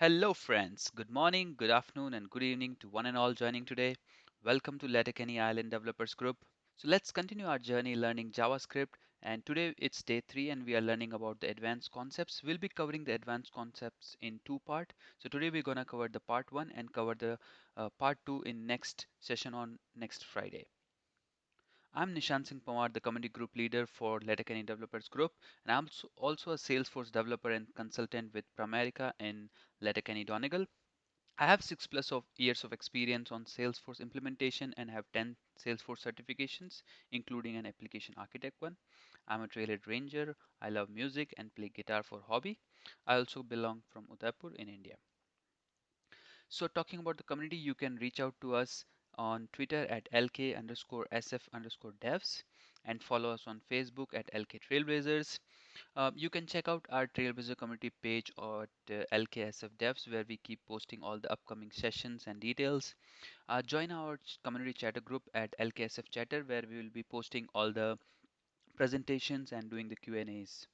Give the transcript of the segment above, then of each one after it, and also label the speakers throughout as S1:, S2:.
S1: Hello, friends. Good morning, good afternoon, and good evening to one and all joining today. Welcome to Letterkenny Island Developers Group. So, let's continue our journey learning JavaScript. And today it's day 3, and we are learning about the advanced concepts. We'll be covering the advanced concepts in two parts. So, today we're going to cover the part 1 and cover the part 2 in next session on next Friday. I'm Nishant Singh Pawar, the community group leader for Letterkenny Developers Group, and I'm also a Salesforce developer and consultant with Pramerica in Letterkenny Donegal. I have 6 plus of years of experience on Salesforce implementation and have 10 Salesforce certifications, including an application architect one. I'm a trailhead ranger. I love music and play guitar for hobby. I also belong from Udaipur in India. So talking about the community, you can reach out to us on Twitter at LK_SF_devs and follow us on Facebook at LK Trailblazers. You can check out our Trailblazer community page at LKSF Devs, where we keep posting all the upcoming sessions and details. Join our community chatter group at LKSF Chatter, where we will be posting all the presentations and doing the Q&As.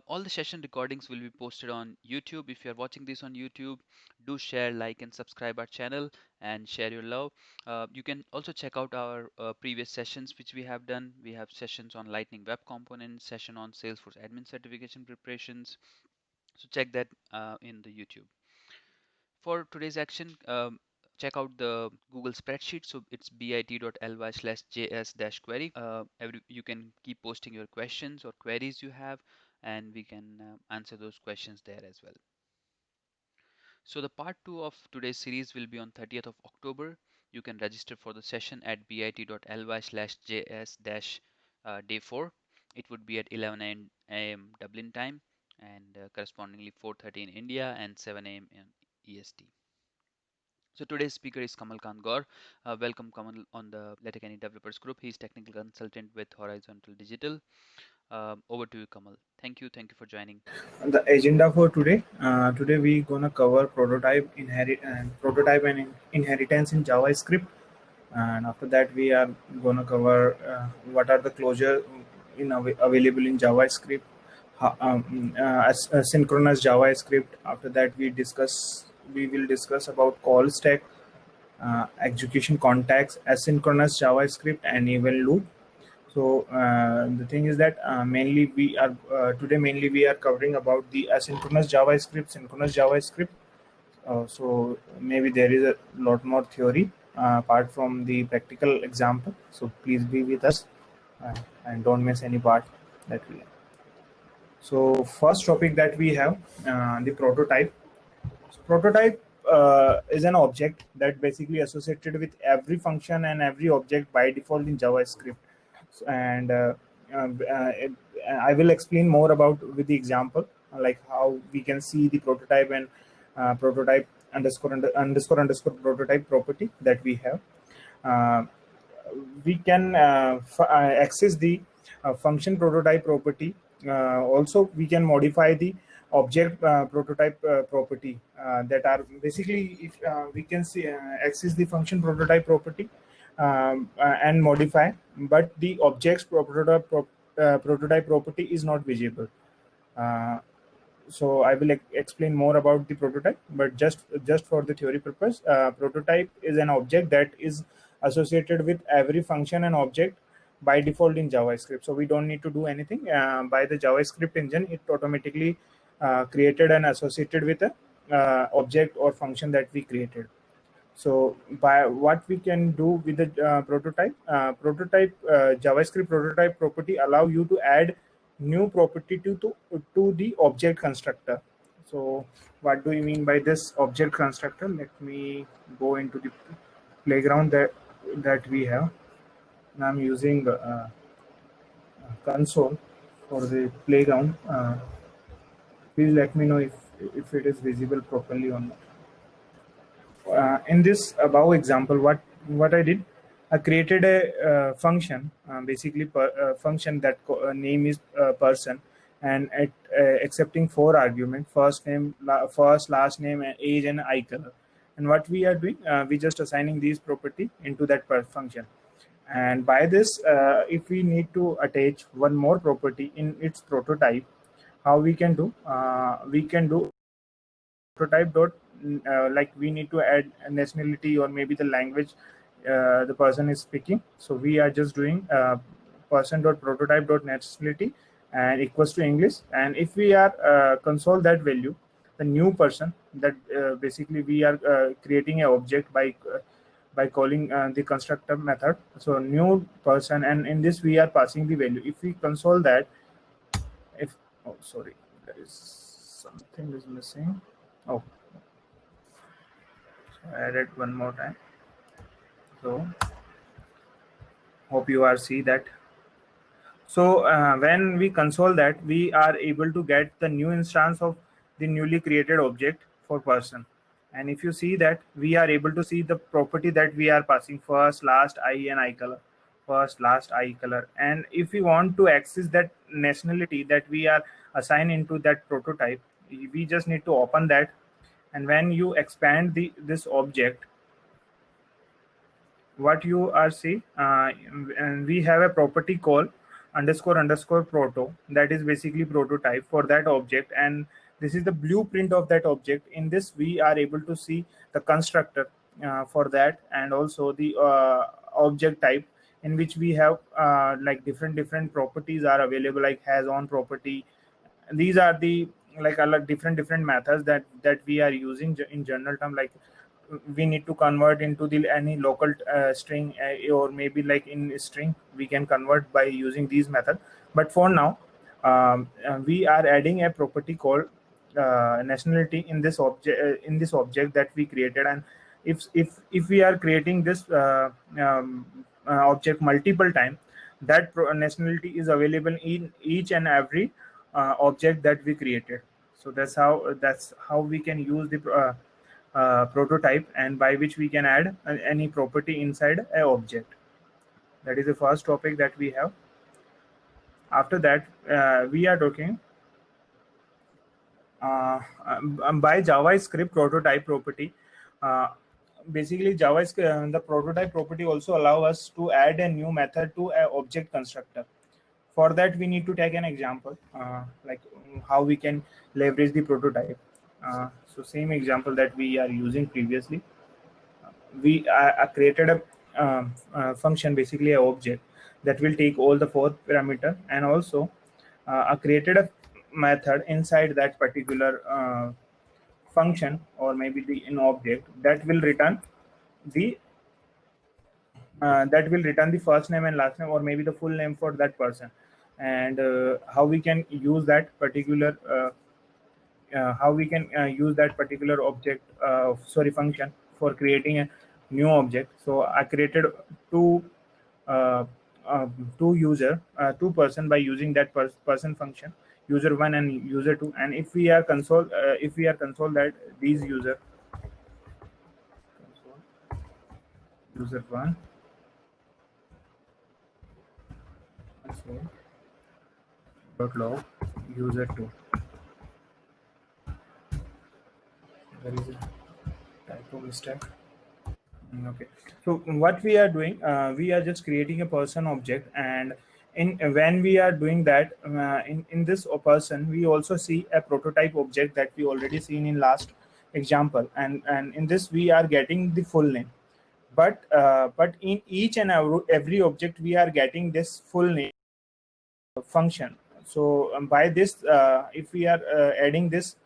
S1: All the session recordings will be posted on YouTube. If you're watching this on YouTube, do share, like, and subscribe our channel and share your love. You can also check out our previous sessions which we have done. We have sessions on Lightning Web Components, session on Salesforce admin certification preparations. So check that in the YouTube. For today's action, check out the Google spreadsheet. So it's bit.ly/js-query. You can keep posting your questions or queries you have, and we can answer those questions there as well. So the part 2 of today's series will be on 30th of October. You can register for the session at bit.ly/js-day 4. It would be at 11 a.m. Dublin time and correspondingly 4:30 in India and 7 a.m. in EST. So today's speaker is Kamal Khan Gaur. Welcome Kamal on the Letterkenny Developers Group. He's technical consultant with Horizontal Digital. Over to you, Kamal. Thank you. Thank you for joining.
S2: The agenda for today we gonna cover prototype and inheritance in JavaScript, and after that we are gonna cover what are the closure available in JavaScript, asynchronous JavaScript. After that we will discuss about call stack, execution contacts, asynchronous JavaScript, and event loop. So the thing is that mainly we are covering about the asynchronous JavaScript, synchronous JavaScript. So maybe there is a lot more theory apart from the practical example. So please be with us and don't miss any part that we have. So first topic that we have, the prototype. So prototype is an object that basically associated with every function and every object by default in JavaScript. And I will explain more about with the example, like how we can see the prototype and prototype underscore prototype property that we have. We can access the function prototype property. Also, we can modify the object prototype property that are basically, if we can see access the function prototype property and modify, but the object's prototype property is not visible. Uh, so I will explain more about the prototype, but just for the theory purpose, prototype is an object that is associated with every function and object by default in JavaScript. So we don't need to do anything. By the JavaScript engine, it automatically created and associated with a object or function that we created. So by what we can do with the JavaScript prototype property allow you to add new property to the object constructor. So what do you mean by this object constructor? Let me go into the playground that we have. And I'm using console for the playground. Please let me know if it is visible properly or not. In this above example, what I did, I created a function, basically function that name is person, and accepting 4 arguments: first name, first, last name, age, and eye color. And what we are doing, we just assigning these property into that function. And by this, if we need to attach one more property in its prototype, how we can do? We can do prototype dot like we need to add a nationality or maybe the language the person is speaking. So we are just doing person dot prototype dot nationality and equals to English. And if we are console that value, the new person, that basically we are creating an object by calling the constructor method. So new person, and in this we are passing the value. If we console that, if oh sorry, there is something is missing. Oh, so I added one more time. So hope you are see that. So when we console that, we are able to get the new instance of the newly created object for person. And if you see that, we are able to see the property that we are passing: first, last, eye, and eye color. First, last, eye color. And if we want to access that nationality that we are assigned into that prototype, we just need to open that. And when you expand this object, what you are see, and we have a property called underscore underscore proto, that is basically prototype for that object. And this is the blueprint of that object. In this we are able to see the constructor for that, and also the object type, in which we have like different properties are available, like has on property. These are the like different methods that we are using in general term. Like we need to convert into the any local string, or maybe like in string we can convert by using these method. But for now, we are adding a property called nationality in this object that we created. And if we are creating this object multiple time, that nationality is available in each and every object that we created. So that's how we can use the prototype, and by which we can add any property inside a object. That is the first topic that we have. After that, we are talking by JavaScript prototype property. Uh, Basically, JavaScript, the prototype property also allow us to add a new method to a object constructor. For that, we need to take an example, like how we can leverage the prototype. So same example that we are using previously, we created a function, basically a object that will take all the four parameter, and also created a method inside that particular function, or maybe the in object the that will return the first name and last name, or maybe the full name for that person. And how we can use that particular object, sorry, function, for creating a new object. So I created two uh, uh, two person by using that person function, user one and user two. And if we are console that these user one, console dot log user two. There is a typo mistake. Okay. So what we are doing, we are just creating a person object. And in when we are doing that, in this person, we also see a prototype object that we already seen in last example. And in this we are getting the full name. But in each and every object we are getting this full name function. So by this, if we are adding this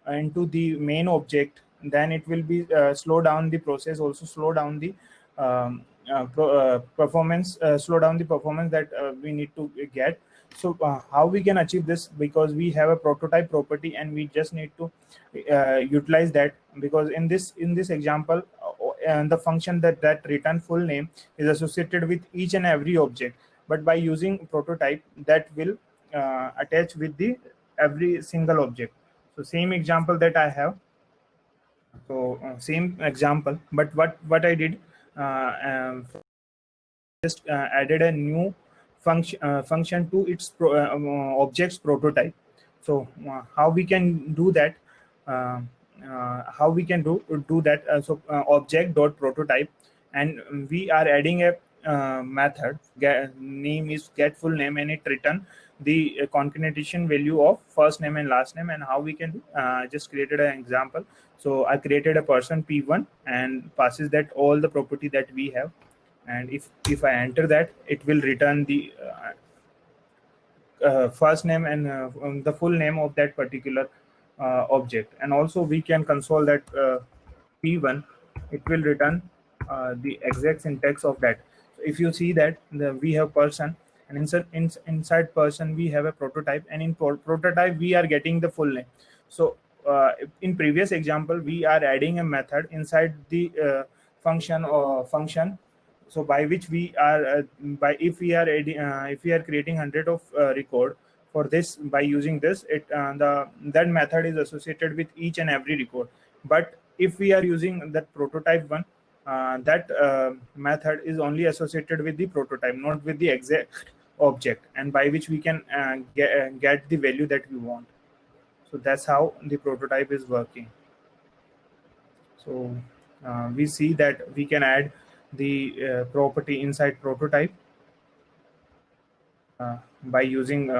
S2: into the main object, then it will be slow down the process, also slow down the performance, slow down the performance that we need to get. So how we can achieve this? Because we have a prototype property, and we just need to utilize that. Because in this example, and the function that return full name is associated with each and every object. But by using prototype, that will attach with the every single object. So same example that I have. So same example, but what I did, just added a new function to its objects prototype. So how we can do that? Uh, how we can do that? Object dot prototype, and we are adding a method. Name is get full name, and it return the concatenation value of first name and last name. And how we can do, just created an example. So I created a person P1 and passes that all the property that we have, and if I enter that, it will return the first name and the full name of that particular object. And also we can console that P1, it will return the exact syntax of that. So if you see that we have person, and inside person we have a prototype, and in prototype we are getting the full name. So in previous example we are adding a method inside the function, so by which we are by if we are if we are creating 100 of record for this, by using this, it the that method is associated with each and every record. But if we are using that prototype one, that method is only associated with the prototype, not with the exact object, and by which we can get the value that we want. So that's how the prototype is working. So we see that we can add the property inside prototype by using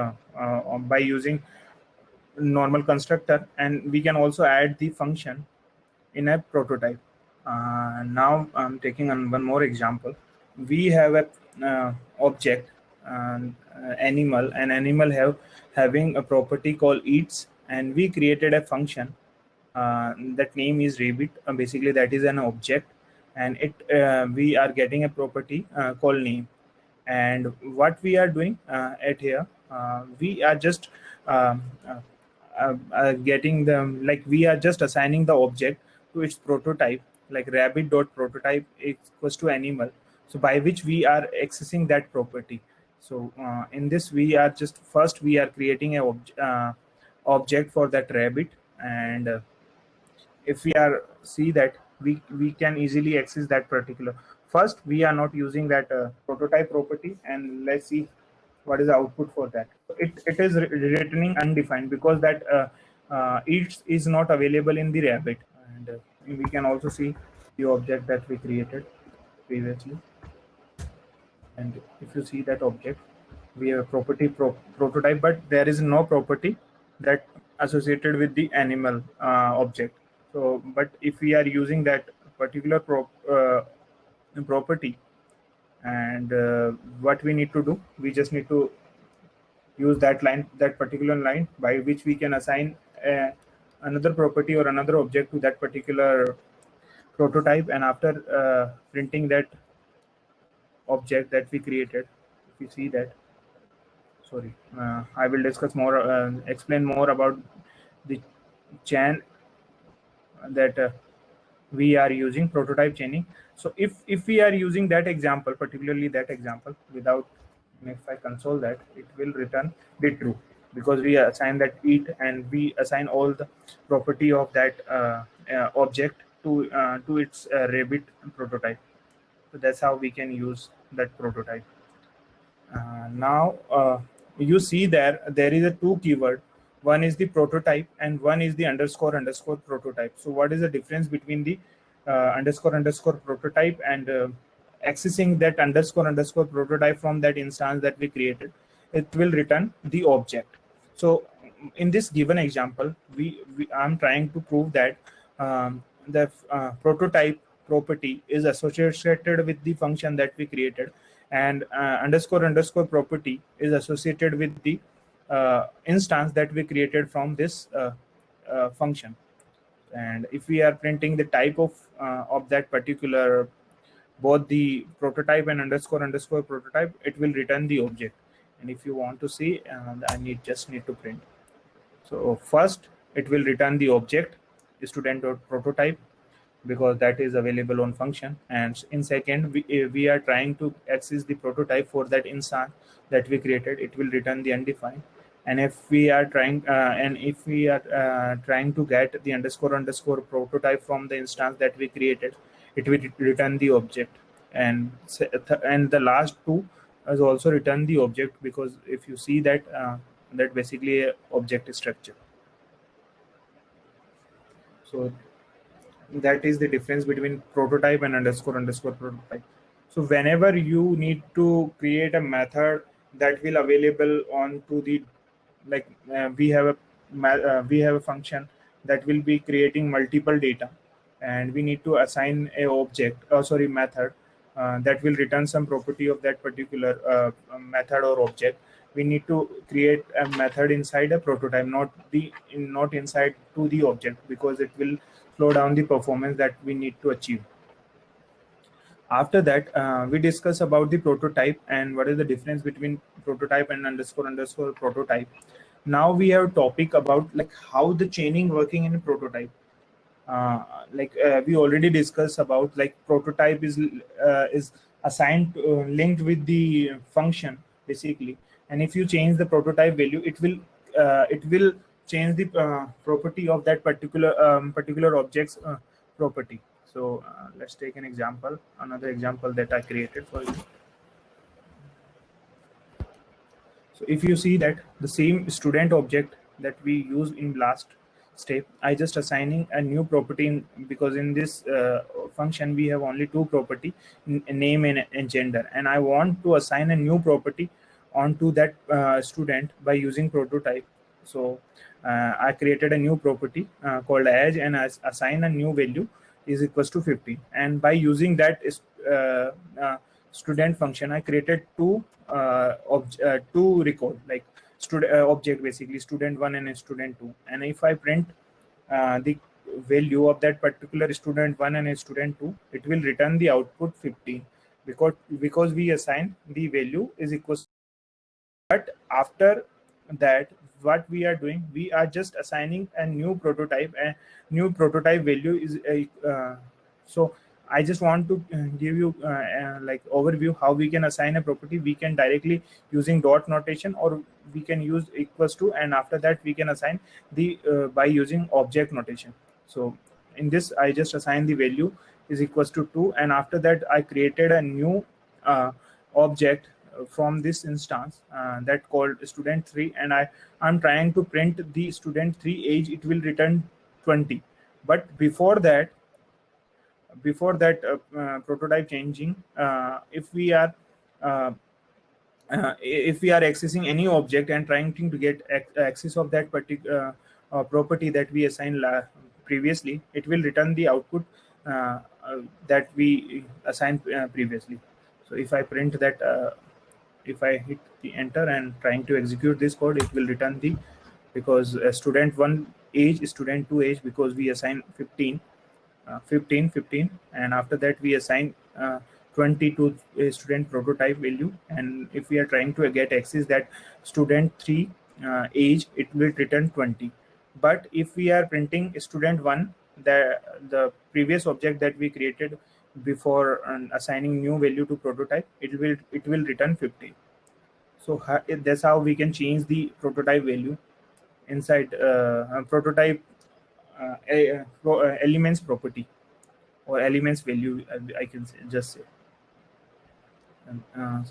S2: normal constructor, and we can also add the function in a prototype. Now I'm taking on one more example. We have a object, animal, and animal having a property called eats, and we created a function that name is rabbit. Basically that is an object, and it we are getting a property called name. And what we are doing at here, we are just getting them, like we are just assigning the object to its prototype, like rabbit dot prototype equals to animal, so by which we are accessing that property. So in this we are just first we are creating a object for that rabbit, and if we are see that we can easily access that particular. First we are not using that prototype property, and let's see what is the output for that. It is returning undefined because that it is not available in the rabbit. And we can also see the object that we created previously, and if you see that object, we have a property prototype, but there is no property that associated with the animal object. So but if we are using that particular property, and what we need to do, we just need to use that line, that particular line, by which we can assign another property or another object to that particular prototype. And after printing that object that we created, if you see that, sorry, I will discuss more, explain more about the chain that we are using, prototype chaining. So if we are using that example, particularly that example, without, if I console that, it will return the true, because we assign that it, and we assign all the property of that object to its rabbit prototype. So that's how we can use that prototype. Now you see there is a two keyword. One is the prototype and one is the underscore underscore prototype. So what is the difference between the underscore underscore prototype and accessing that underscore underscore prototype from that instance that we created? It will return the object. So in this given example, I'm trying to prove that the prototype property is associated with the function that we created, and underscore underscore property is associated with the instance that we created from this function. And if we are printing the type of that particular, both the prototype and underscore underscore prototype, it will return the object. And if you want to see, I just need to print. So first it will return the object student.prototype, because that is available on function. And in second, we are trying to access the prototype for that instance that we created, it will return the undefined. And if we are trying trying to get the underscore underscore prototype from the instance that we created, it will return the object. And and the last two is also return the object, because if you see that that basically a object structure. So that is the difference between prototype and underscore underscore prototype. So whenever you need to create a method that will available on to the, like we have a function that will be creating multiple data, and we need to assign a object, sorry, method, that will return some property of that particular method or object. We need to create a method inside a prototype, not inside to the object, because it will slow down the performance that we need to achieve. After that, we discuss about the prototype and what is the difference between prototype and underscore prototype. Now we have topic about like how the chaining working in a prototype. We already discussed about, like, prototype is assigned linked with the function basically, and if you change the prototype value, it will change the property of that particular object's property. So let's take another example that I created for you. So if you see that the same student object that we used in last step, I just assigning a new property because in this function we have only two property, name and gender, and I want to assign a new property onto that student by using prototype. So I created a new property called age, and I assign a new value is equals to 50, and by using that is student function, I created two record, like student object, basically student 1 and student 2. And if I print the value of that particular student 1 and student 2, it will return the output 15, because we assign the value is equals. But after that, what we are doing, we are just assigning a new prototype, and new prototype value is a so I just want to give you like overview how we can assign a property. We can directly using dot notation, or we can use equals to, and after that we can assign the by using object notation. So in this, I just assign the value is equals to 2, and after that I created a new object from this instance that called student 3, and I'm trying to print the student 3 age. It will return 20. But before that prototype changing, uh, if we are accessing any object and trying to get access of that particular property that we assigned previously, it will return the output that we assigned previously. So if I print that, if I hit the enter and trying to execute this code, it will return the, because student 1 age, student 2 age, because we assign 15, 15, and after that we assign 20 to a student prototype value. And if we are trying to get access that student 3 age, it will return 20. But if we are printing student 1, the previous object that we created before assigning new value to prototype, it will return 15. So that's how we can change the prototype value inside prototype elements property, or elements value, I can just say. And,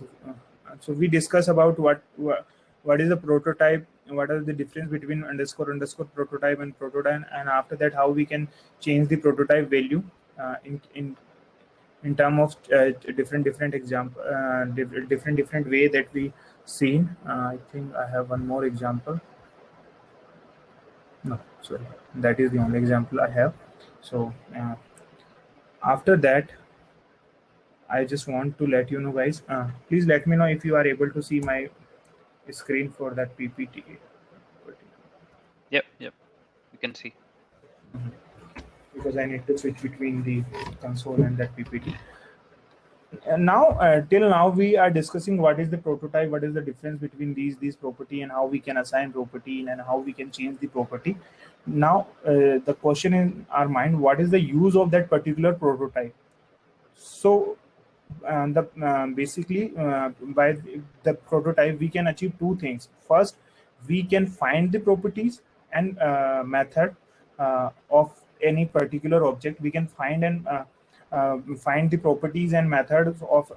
S2: so we discuss about what is a prototype, what are the difference between underscore prototype and prototype, and after that how we can change the prototype value in term of different example, different way that we seen. I think I have one more example. No, sorry, that is the only example I have. So after that, I just want to let you know, guys, please let me know if you are able to see my screen for that PPT.
S1: Yep, you can see.
S2: Because I need to switch between the console and that PPT. And now, till now, we are discussing what is the prototype, what is the difference between these property, and how we can assign property, and how we can change the property. Now, the question in our mind, what is the use of that particular prototype? So, basically, by the prototype, we can achieve two things. First, we can find the properties and method of any particular object. We can find and find the properties and methods of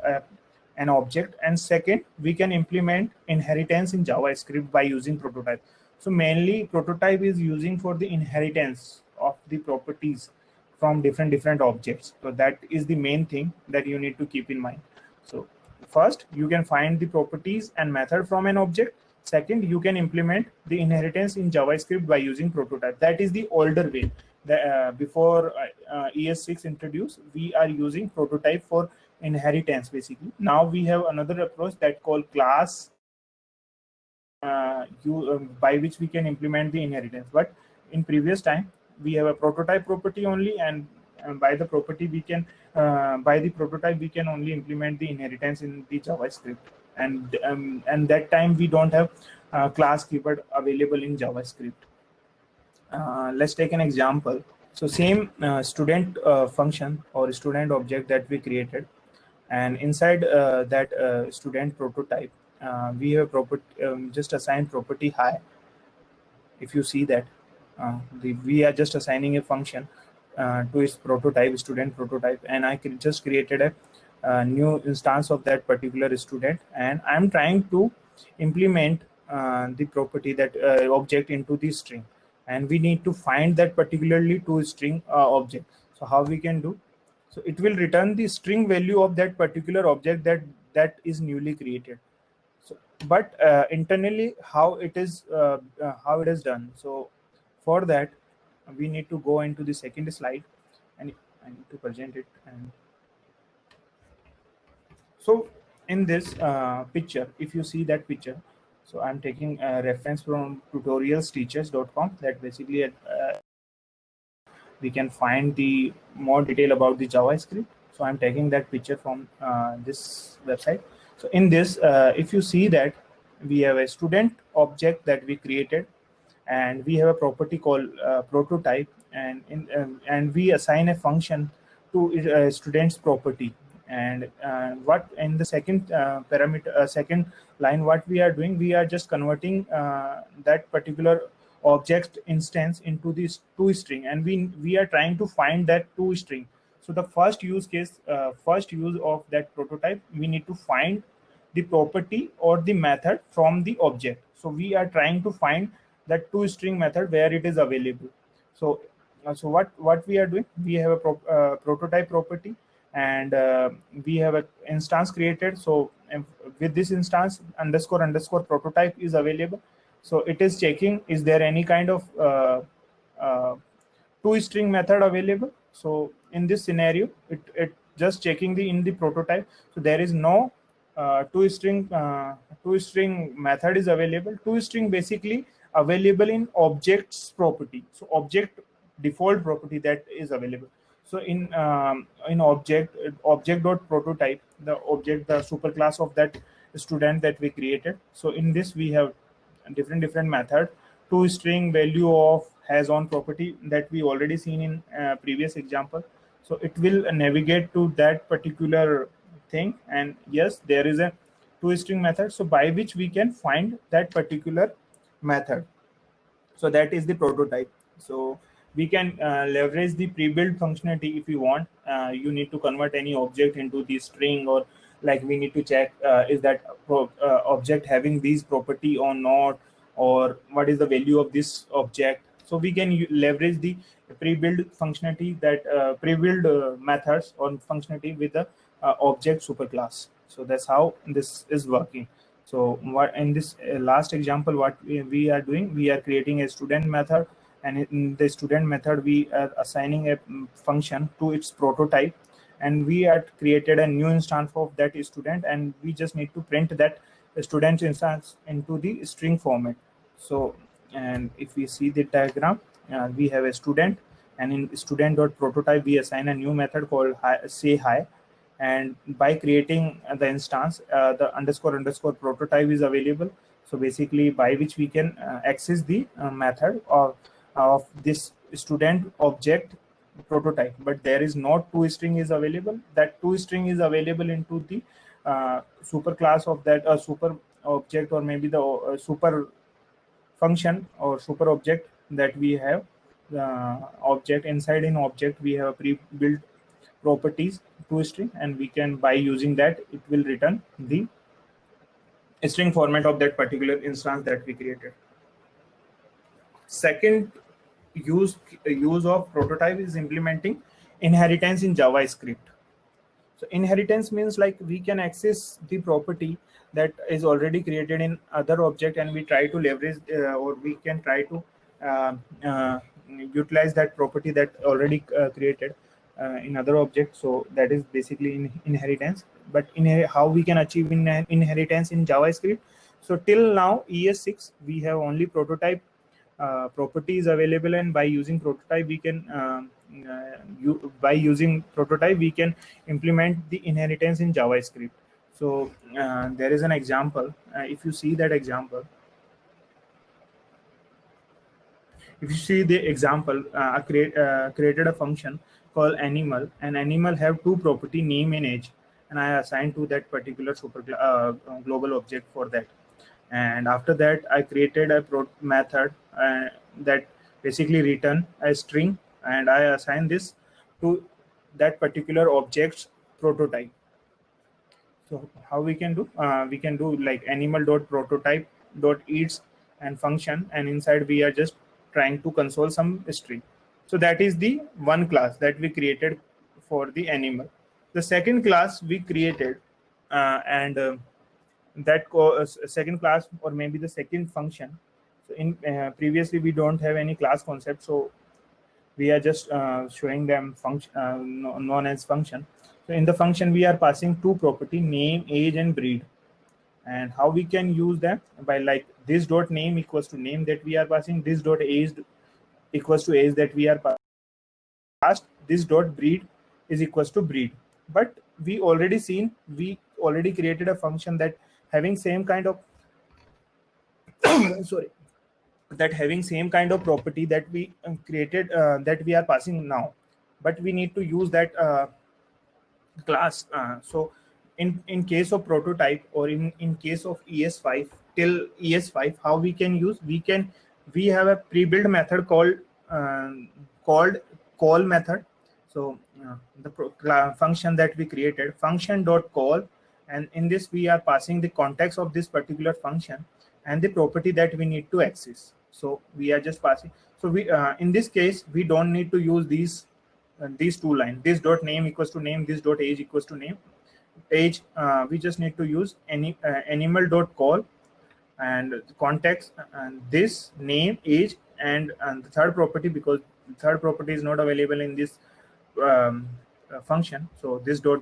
S2: an object. And second, we can implement inheritance in JavaScript by using prototype. So mainly prototype is using for the inheritance of the properties from different objects. So that is the main thing that you need to keep in mind. So first, you can find the properties and method from an object. Second, you can implement the inheritance in JavaScript by using prototype. That is the older way. Before ES6 introduced, we are using prototype for inheritance basically. Now we have another approach that called class, by which we can implement the inheritance. But in previous time, we have a prototype property only, and by the property we can by the prototype we can only implement the inheritance in the JavaScript. And that time we don't have class keyword available in JavaScript. Let's take an example. So same student function or student object that we created, and inside that student prototype, we have just assigned property high. If you see that, we are just assigning a function to its prototype, student prototype, and I just created a new instance of that particular student, and I'm trying to implement the property, that object, into the string, and we need to find that particularly to string object. So how we can do? So it will return the string value of that particular object that is newly created. So, but internally, how it is done? So for that, we need to go into the second slide, and I need to present it. And so in this picture, if you see that picture, so I'm taking a reference from tutorialsteachers.com, that basically we can find the more detail about the JavaScript. So I'm taking that picture from this website. So in this, if you see that, we have a student object that we created, and we have a property called prototype, and we assign a function to student's property. And what in the second parameter, second line, what we are doing, we are just converting that particular object instance into this to string, and we are trying to find that to string. So the first use case, first use of that prototype, we need to find the property or the method from the object. So we are trying to find that to string method where it is available. So so what we are doing, we have a prototype property, and we have an instance created. So with this instance, underscore underscore prototype is available. So it is checking, is there any kind of uh, to string method available. So in this scenario, it just checking the in the prototype. So there is no to string method is available. To string basically available in objects property. So object default property that is available. So in object dot prototype, the object, the superclass of that student that we created. So in this we have different method. To string value of has on property that we already seen in previous example. So it will navigate to that particular thing, and yes, there is a to string method, so by which we can find that particular method. So that is the prototype. So we can leverage the pre-built functionality if you want. You need to convert any object into the string, or like we need to check is that object having these property or not, or what is the value of this object. So we can leverage the pre-built functionality, that pre-built methods or functionality with the object superclass. So that's how this is working. So what in this last example, what we are doing, we are creating a student method, and in the student method we are assigning a function to its prototype, and we had created a new instance of that student, and we just need to print that student instance into the string format. So, and if we see the diagram, we have a student, and in student.prototype we assign a new method called say hi. And by creating the instance, the underscore underscore prototype is available. So basically, by which we can access the method of this student object prototype. But there is not to string is available. That to string is available into the super class of that super object, or maybe the super function or super object that we have. Object inside in object we have pre-built properties to string, and we can, by using that, it will return the string format of that particular instance that we created. Second use of prototype is implementing inheritance in JavaScript. So inheritance means like we can access the property that is already created in other object, and we try to leverage or we can try to uh, uh, utilize that property that already created in other objects. So that is basically inheritance. But how we can achieve inheritance in JavaScript? So till now ES6 we have only prototype properties available, and by using prototype we can by using prototype we can implement the inheritance in JavaScript. So there is an example. If you see that example, if you see the example, created a function called animal, and animal have two property, name and age, and I assigned to that particular global object for that. And after that I created a method that basically return a string, and I assign this to that particular object's prototype. So how we can do? We can do like animal dot prototype dot eats and function, and inside we are just trying to console some string. So that is the one class that we created for the animal. The second class we created, and second class, or maybe the second function. So in previously we don't have any class concept, so we are just showing them function known as function. So in the function we are passing two property, name, age, and breed. And how we can use them? By like this dot name equals to name that we are passing, this dot age equals to age that we are passed, this dot breed is equals to breed. But we already created a function that having same kind of sorry, that having same kind of property that we created, that we are passing now, but we need to use that class. So in case of prototype, or in case of ES5, till ES5 how we can use, we have a pre-built method called call method. So the function that we created, function dot call, and in this we are passing the context of this particular function and the property that we need to access. So we are just passing. So we in this case we don't need to use these two lines, this dot name equals to name, this dot age equals to name age. We just need to use any animal dot call and context, and this name, age, and the third property, because the third property is not available in this function. So this dot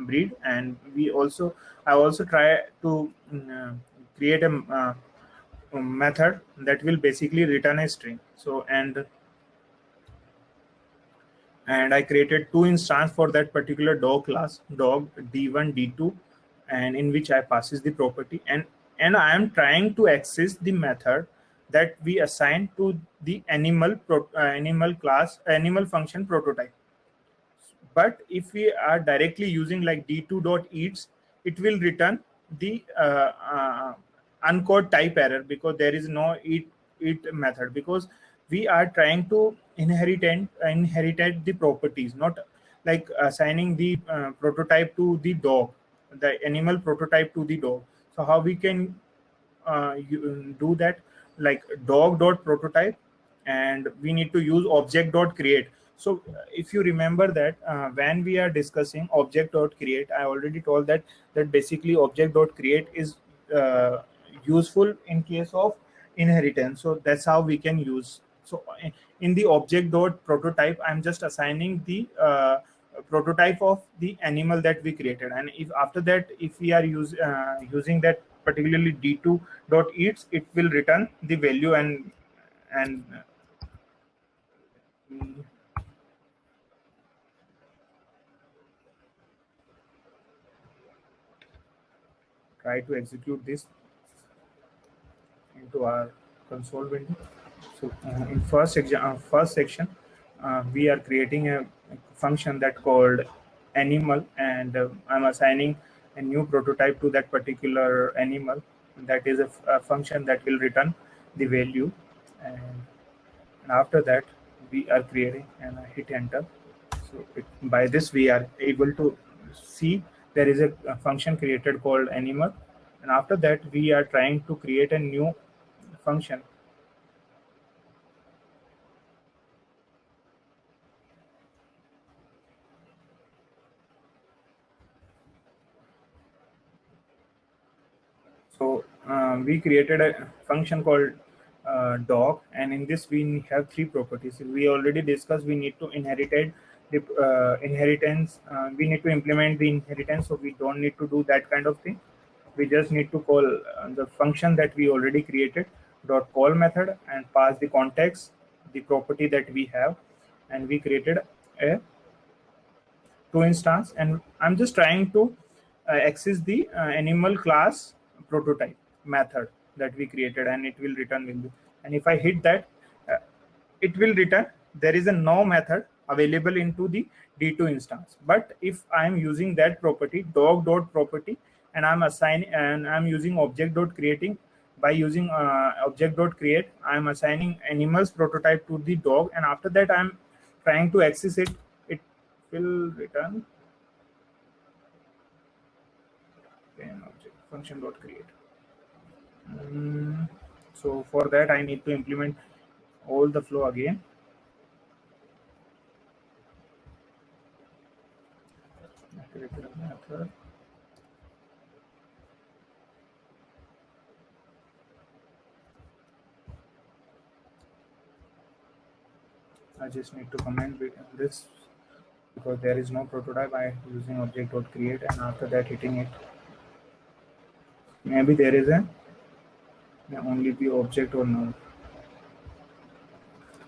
S2: breed, and I also try to create a method that will basically return a string. So and I created two instances for that particular dog class, dog d1, d2, and in which I passes the property, and I am trying to access the method that we assign to the animal class, animal function prototype. But if we are directly using like d2.eats, it will return the uncode type error, because there is no eat method, because we are trying to inherit the properties, not like assigning the prototype to the dog, the animal prototype to the dog. So how we can do that? Like dog dot prototype, and we need to use object dot create. So if you remember that when we are discussing object dot create, I already told that basically object dot create is uh, useful in case of inheritance. So that's how we can use. So in the object dot prototype, I'm just assigning the prototype of the animal that we created, and if after that, if we are using that particularly d2 dot eats, it will return the value. And we try to execute this into our console window. So in first section, we are creating a function that called animal, and I'm assigning a new prototype to that particular animal. That is a function that will return the value, and after that we are creating, and I hit enter. So by this we are able to see there is a function created called animal, and after that we are trying to create a new function. So we created a function called dog, and in this we have three properties. We already discussed we need to inherited the inheritance. We need to implement the inheritance, so we don't need to do that kind of thing. We just need to call the function that we already created dot call method and pass the context, the property that we have, and we created a to instance, and I'm just trying to access the animal class prototype method that we created, and it will return value. And if I hit that, uh, it will return there is a no method available into the d2 instance. But if I am using that property dog dot property, and I'm using object dot creating, by using object dot create, I'm assigning animals prototype to the dog, and after that I'm trying to access it, it will return an object function dot create. So for that I need to implement all the flow again. I created a method. I just need to comment this because there is no prototype. I using object dot create, and after that hitting it. Maybe there is a may only be object or no.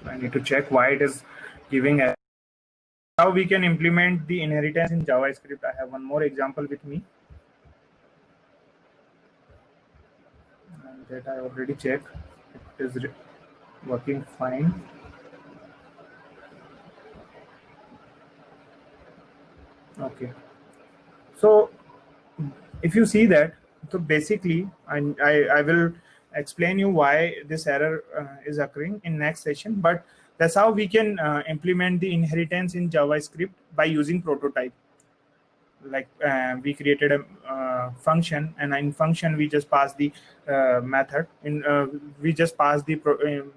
S2: I need to check why it is giving a. How we can implement the inheritance in JavaScript. I have one more example with me, and that I already checked. It is working fine. Okay. So if you see that, so basically, I will explain you why this error is occurring in next session. But that's how we can implement the inheritance in JavaScript by using prototype. Like we created a function, and in function we just pass the method in we just pass the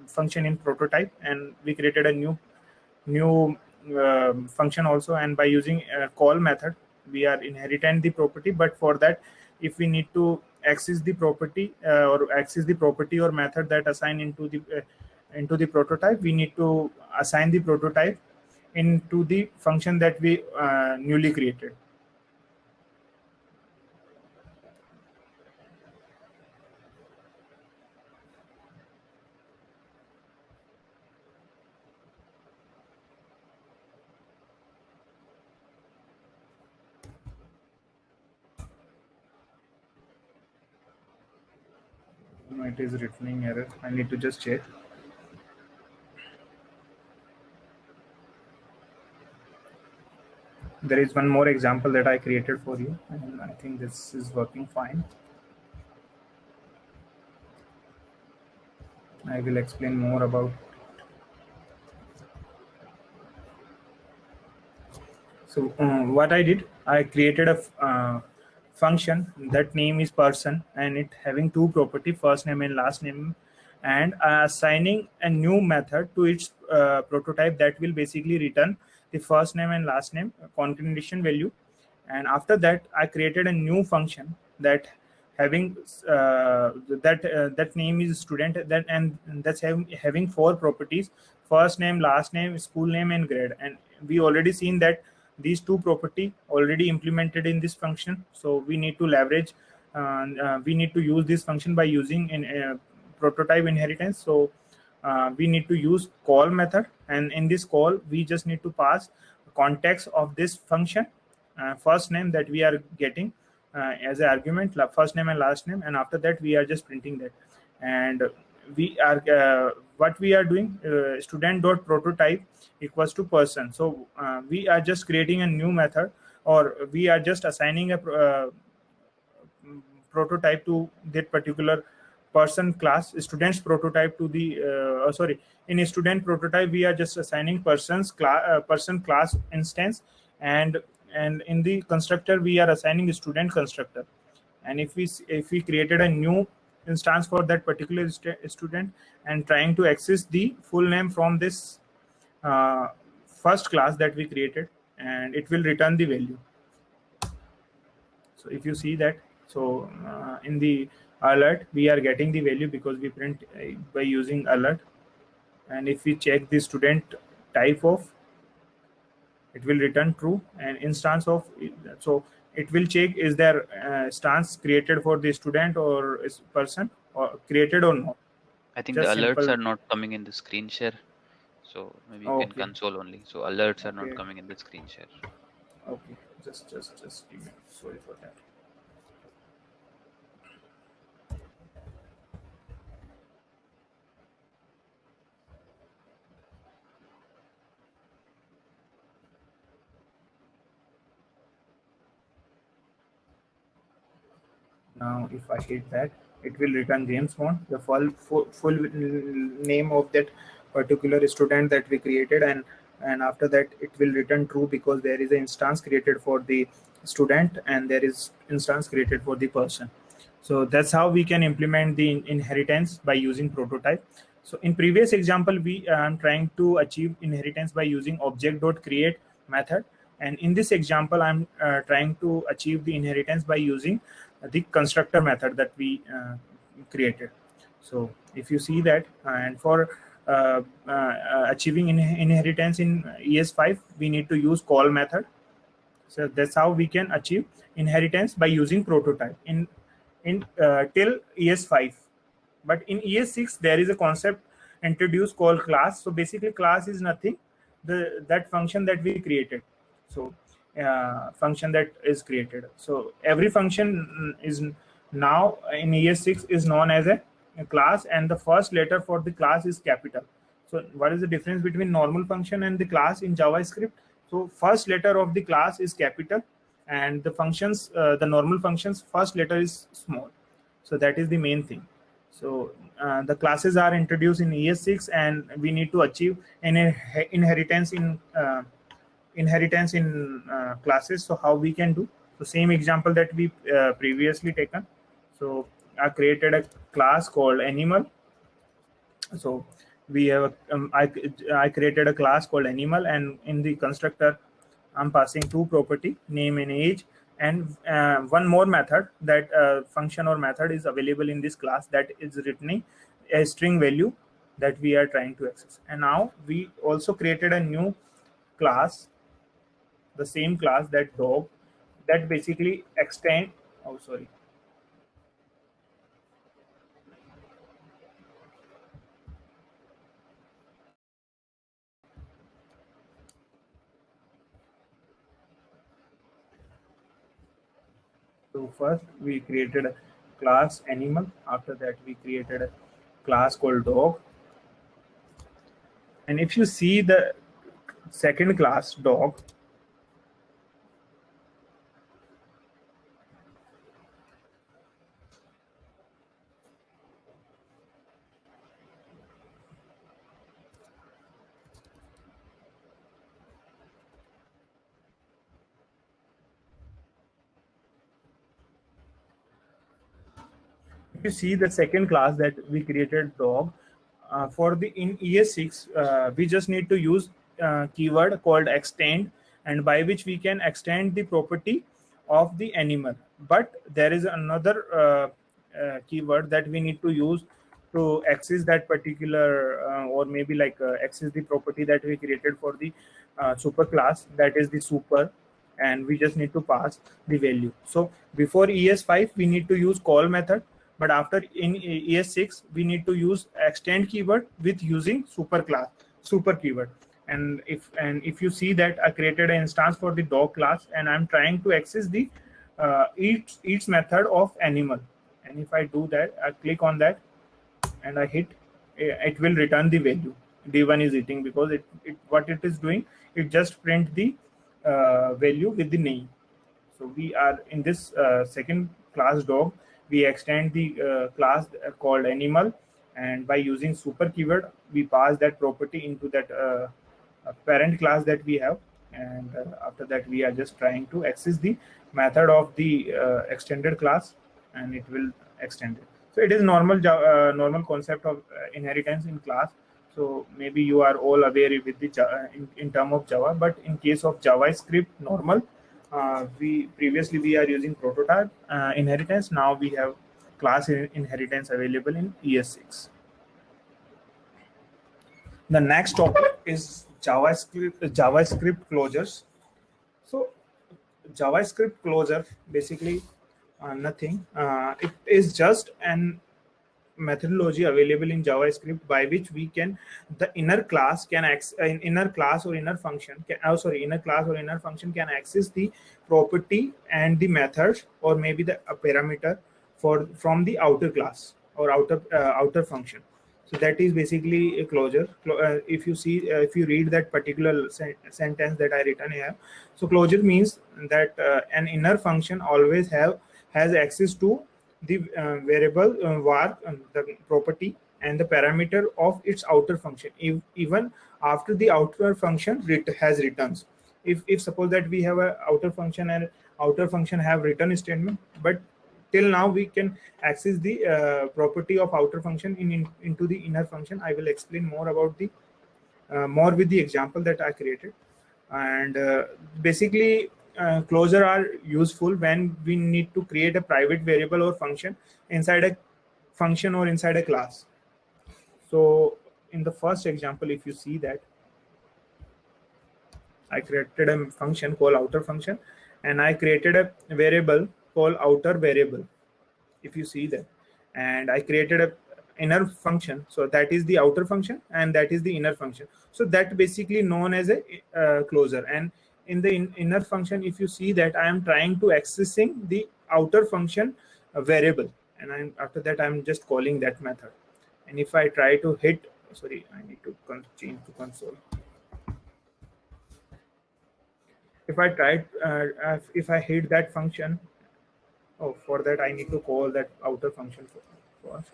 S2: function in prototype, and we created a new function also, and by using call method we are inheriting the property. But for that, if we need to access the property or access the property or method that assign into the prototype, we need to assign the prototype into the function that we newly created. No, it is returning error. I need to just check. There is one more example that I created for you, and I think this is working fine. I will explain more about. So what I did, I created a function that name is person, and it having two property, first name and last name, and assigning a new method to its prototype that will basically return the first name and last name concatenation value. And after that, I created a new function that having that name is student, that and that's having four properties: first name, last name, school name, and grade. And we already seen that these two property already implemented in this function, so we need to leverage we need to use this function by using in prototype inheritance. So we need to use call method, and in this call we just need to pass context of this function, first name that we are getting as an argument, first name and last name, and after that we are just printing that. And we are what we are doing, student dot prototype equals to person. So we are just creating a new method, or we are just assigning a prototype to that particular person class, students prototype to the sorry, in a student prototype we are just assigning person class instance, and in the constructor we are assigning a student constructor. And if we created a new instance for that particular student and trying to access the full name from this first class that we created, and it will return the value. So if you see that, so in the alert, we are getting the value because we print by using alert. And if we check the student type of, it will return true. And instance of, so it will check is there stance created for the student or is person or created or not.
S1: I think the
S2: Just
S1: alerts
S2: simple.
S1: are not coming in the screen share. So maybe you can
S2: Okay.
S1: console only. So alerts are not
S2: Okay.
S1: coming in the screen share.
S2: Okay. Just give me, sorry for that. Now, if I hit that, it will return James Bond, the full name of that particular student that we created, and after that, it will return true because there is an instance created for the student and there is instance created for the person. So that's how we can implement the inheritance by using prototype. So in previous example, we am trying to achieve inheritance by using object.create method, and in this example, I'm trying to achieve the inheritance by using the constructor method that we created. So if you see that, and for achieving inheritance in ES5, we need to use call method. So that's how we can achieve inheritance by using prototype in till ES5. But in ES6, there is a concept introduced called class. So basically, class is nothing, the that function that we created. So function that is created. So every function is now in ES6 is known as a class, and the first letter for the class is capital. So what is the difference between normal function and the class in JavaScript? So first letter of the class is capital, and the functions, the normal functions, first letter is small. So that is the main thing. So the classes are introduced in ES6, and we need to achieve an inheritance in classes. So how we can do the same example that we previously taken. So I created a class called animal. So we have I created a class called animal, and in the constructor I'm passing two property, name and age, and one more method, that function or method is available in this class, that is returning a string value that we are trying to access. And now we also created a new class, the same class, that dog, that basically extend, oh sorry. So first we created a class animal. After that we created a class called dog. And if you see the second class dog, if you see the second class that we created dog, for the in ES6, we just need to use keyword called extend, and by which we can extend the property of the animal. But there is another keyword that we need to use to access that particular or maybe like access the property that we created for the super class, that is the super, and we just need to pass the value. So before ES5 we need to use call method, but after in ES6 we need to use extend keyword with using super keyword. And if you see that I created an instance for the dog class, and I'm trying to access the each method of animal. And if I do that, I click on that and I hit, it will return the value d1 is eating, because it what it is doing, it just print the value with the name. So we are in this second class dog, we extend the class called animal, and by using super keyword we pass that property into that parent class that we have. And after that we are just trying to access the method of the extended class, and it will extend it. So it is normal concept of inheritance in class. So maybe you are all aware with the in term of Java, but in case of JavaScript normal, we previously we are using prototype inheritance. Now we have class inheritance available in ES6. The next topic is JavaScript closures. So JavaScript closure basically nothing. It is just an methodology available in JavaScript by which we can the inner class can inner class or inner function can, inner class or inner function can access the property and the methods or maybe the a parameter from the outer class or outer function. So that is basically a closure. If you see, if you read that particular sentence that I written here, so closure means that an inner function always has access to the variable var, the property and the parameter of its outer function, even after the outer function has returns. If suppose that we have a outer function and outer function have return statement, but till now we can access the property of outer function into the inner function. I will explain more about the more with the example that I created. And basically closure are useful when we need to create a private variable or function inside a function or inside a class. So in the first example, if you see that I created a function called outer function and I created a variable called outer variable, if you see that, and I created a inner function, so that is the outer function and that is the inner function. So that basically known as a closure. And in the inner function, if you see that I am trying to accessing the outer function variable, and after that I'm just calling that method. And if I try to hit, sorry, I need to change to console. If I try if I hit that function, oh, for that I need to call that outer function first.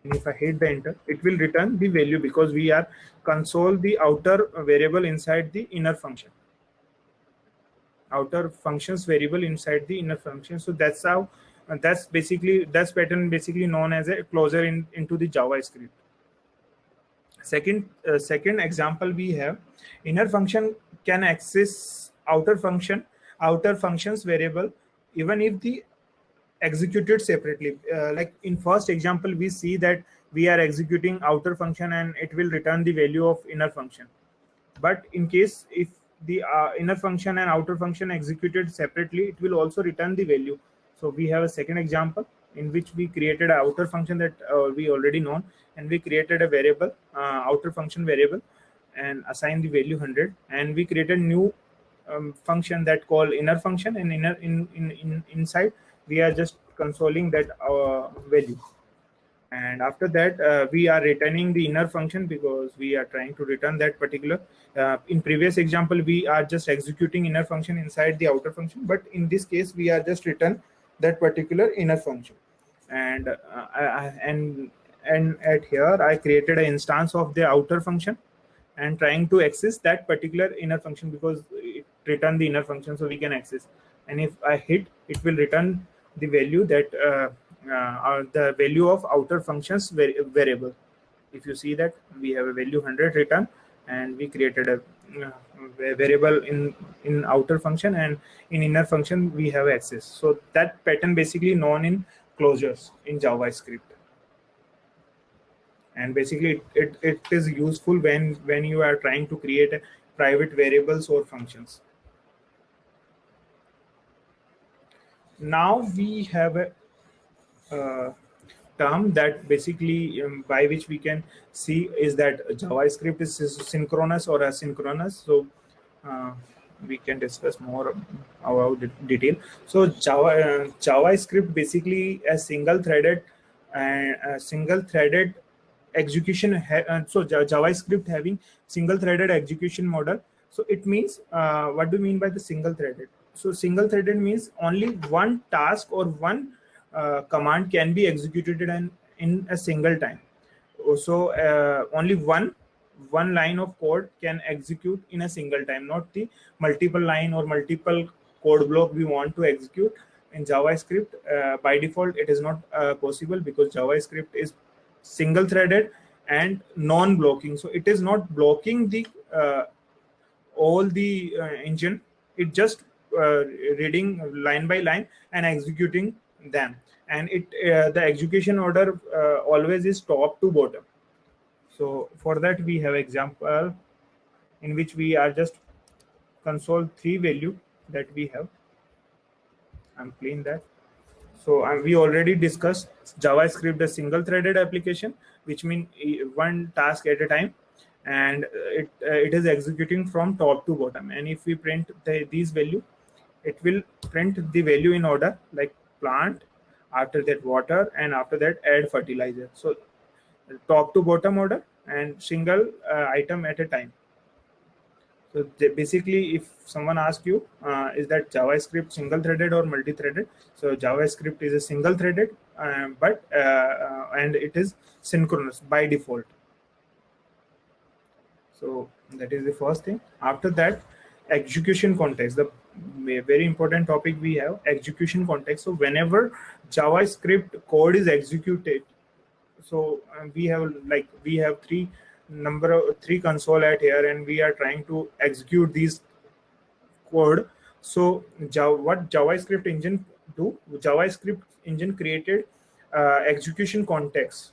S2: And if I hit the enter, it will return the value because we are console the outer variable inside the inner function. Outer functions variable inside the inner function. So that's how that's pattern basically known as a closure into the JavaScript. Second example we have, inner function can access outer functions variable even if the executed separately. Like in first example, we see that we are executing outer function and it will return the value of inner function. But in case if the inner function and outer function executed separately, it will also return the value. So we have a second example in which we created an outer function that we already known, and we created a variable, outer function variable, and assigned the value 100, and we created new function that called inner function, and inside we are just consoling that value. And after that we are returning the inner function because we are trying to return that particular in previous example we are just executing inner function inside the outer function, but in this case we are just return that particular inner function. And and at here I created an instance of the outer function and trying to access that particular inner function because it return the inner function, so we can access. And if I hit, it will return the value that the value of outer functions variable. If you see that we have a value 100 return, and we created a variable in outer function, and in inner function we have access. So that pattern basically known in closures in JavaScript. And basically it is useful when you are trying to create a private variables or functions. Now we have a term that basically by which we can see is that JavaScript is synchronous or asynchronous. So we can discuss more about the detail. So JavaScript basically a single-threaded execution. So JavaScript having single-threaded execution model. So it means what do you mean by the single-threaded? So single-threaded means only one task or one command can be executed in a single time. So only one line of code can execute in a single time, not the multiple line or multiple code block we want to execute in JavaScript. By default, it is not possible because JavaScript is single-threaded and non-blocking. So it is not blocking the all the engine. It just reading line by line and executing them. And the execution order always is top to bottom. So for that we have example in which we are just console 3 value that we have. I'm playing that. So we already discussed JavaScript, a single-threaded application, which means one task at a time, and it is executing from top to bottom. And if we print these value, it will print the value in order, like plant, after that water, and after that add fertilizer. So top to bottom order and single item at a time. So basically, if someone asks you, is that JavaScript single-threaded or multi-threaded? So JavaScript is a single-threaded, and it is synchronous by default. So that is the first thing. After that, execution context, the very important topic we have, execution context. So whenever JavaScript code is executed, so we have three console at here, and we are trying to execute these code. So what JavaScript engine do? JavaScript engine created execution context.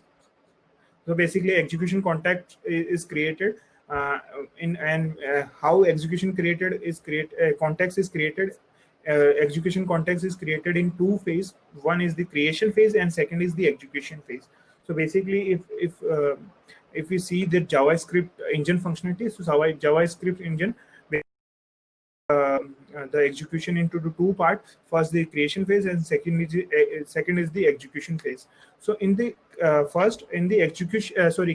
S2: So basically, execution context is created how execution created is context is created. Execution context is created in two phases. One is the creation phase, and second is the execution phase. So basically, if we see the JavaScript engine functionality, so JavaScript engine the execution into the two parts. First the creation phase, and second is the execution phase. So in the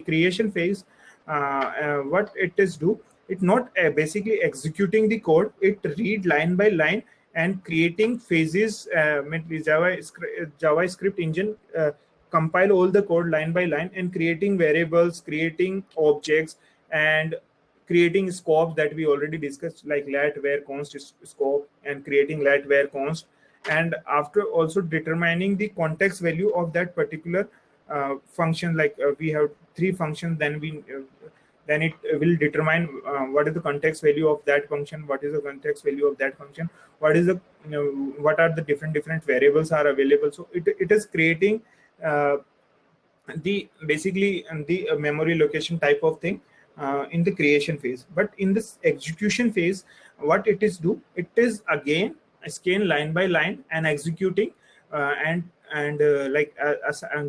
S2: creation phase, what it is do, it not basically executing the code, it read line by line and creating phases. JavaScript engine compile all the code line by line and creating variables, creating objects, and creating scopes that we already discussed, like let where const scope, and creating let where const, and after also determining the context value of that particular function. Like we have three functions, then it will determine what is the context value of that function, what is the context value of that function, what is the what are the different variables are available. So it is creating the memory location type of thing in the creation phase. But in this execution phase, what it is do, it is again scan line by line and executing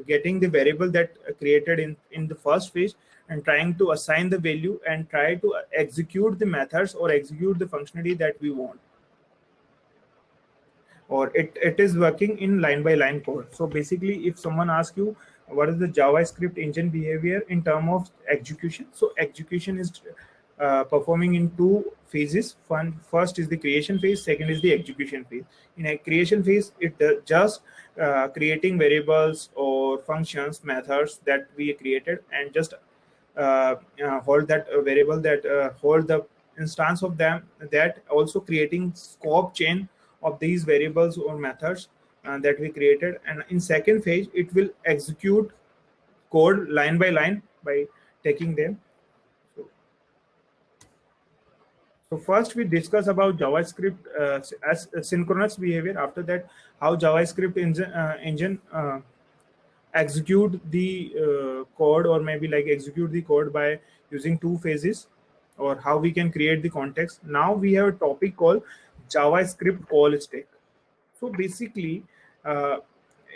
S2: getting the variable that created in the first phase, and trying to assign the value and try to execute the methods or execute the functionality that we want. Or it is working in line by line code. So basically, if someone asks you what is the JavaScript engine behavior in terms of execution, so execution is performing in two phases. First is the creation phase, second is the execution phase. In a creation phase, it just creating variables or functions, methods that we created, and just hold that variable, that hold the instance of them, that also creating scope chain of these variables or methods that we created. And in second phase, it will execute code line by line by taking them. So first we discuss about JavaScript as synchronous behavior. After that, how JavaScript engine execute the code, or maybe like execute the code by using two phases, or how we can create the context. Now we have a topic called JavaScript call stack. So basically,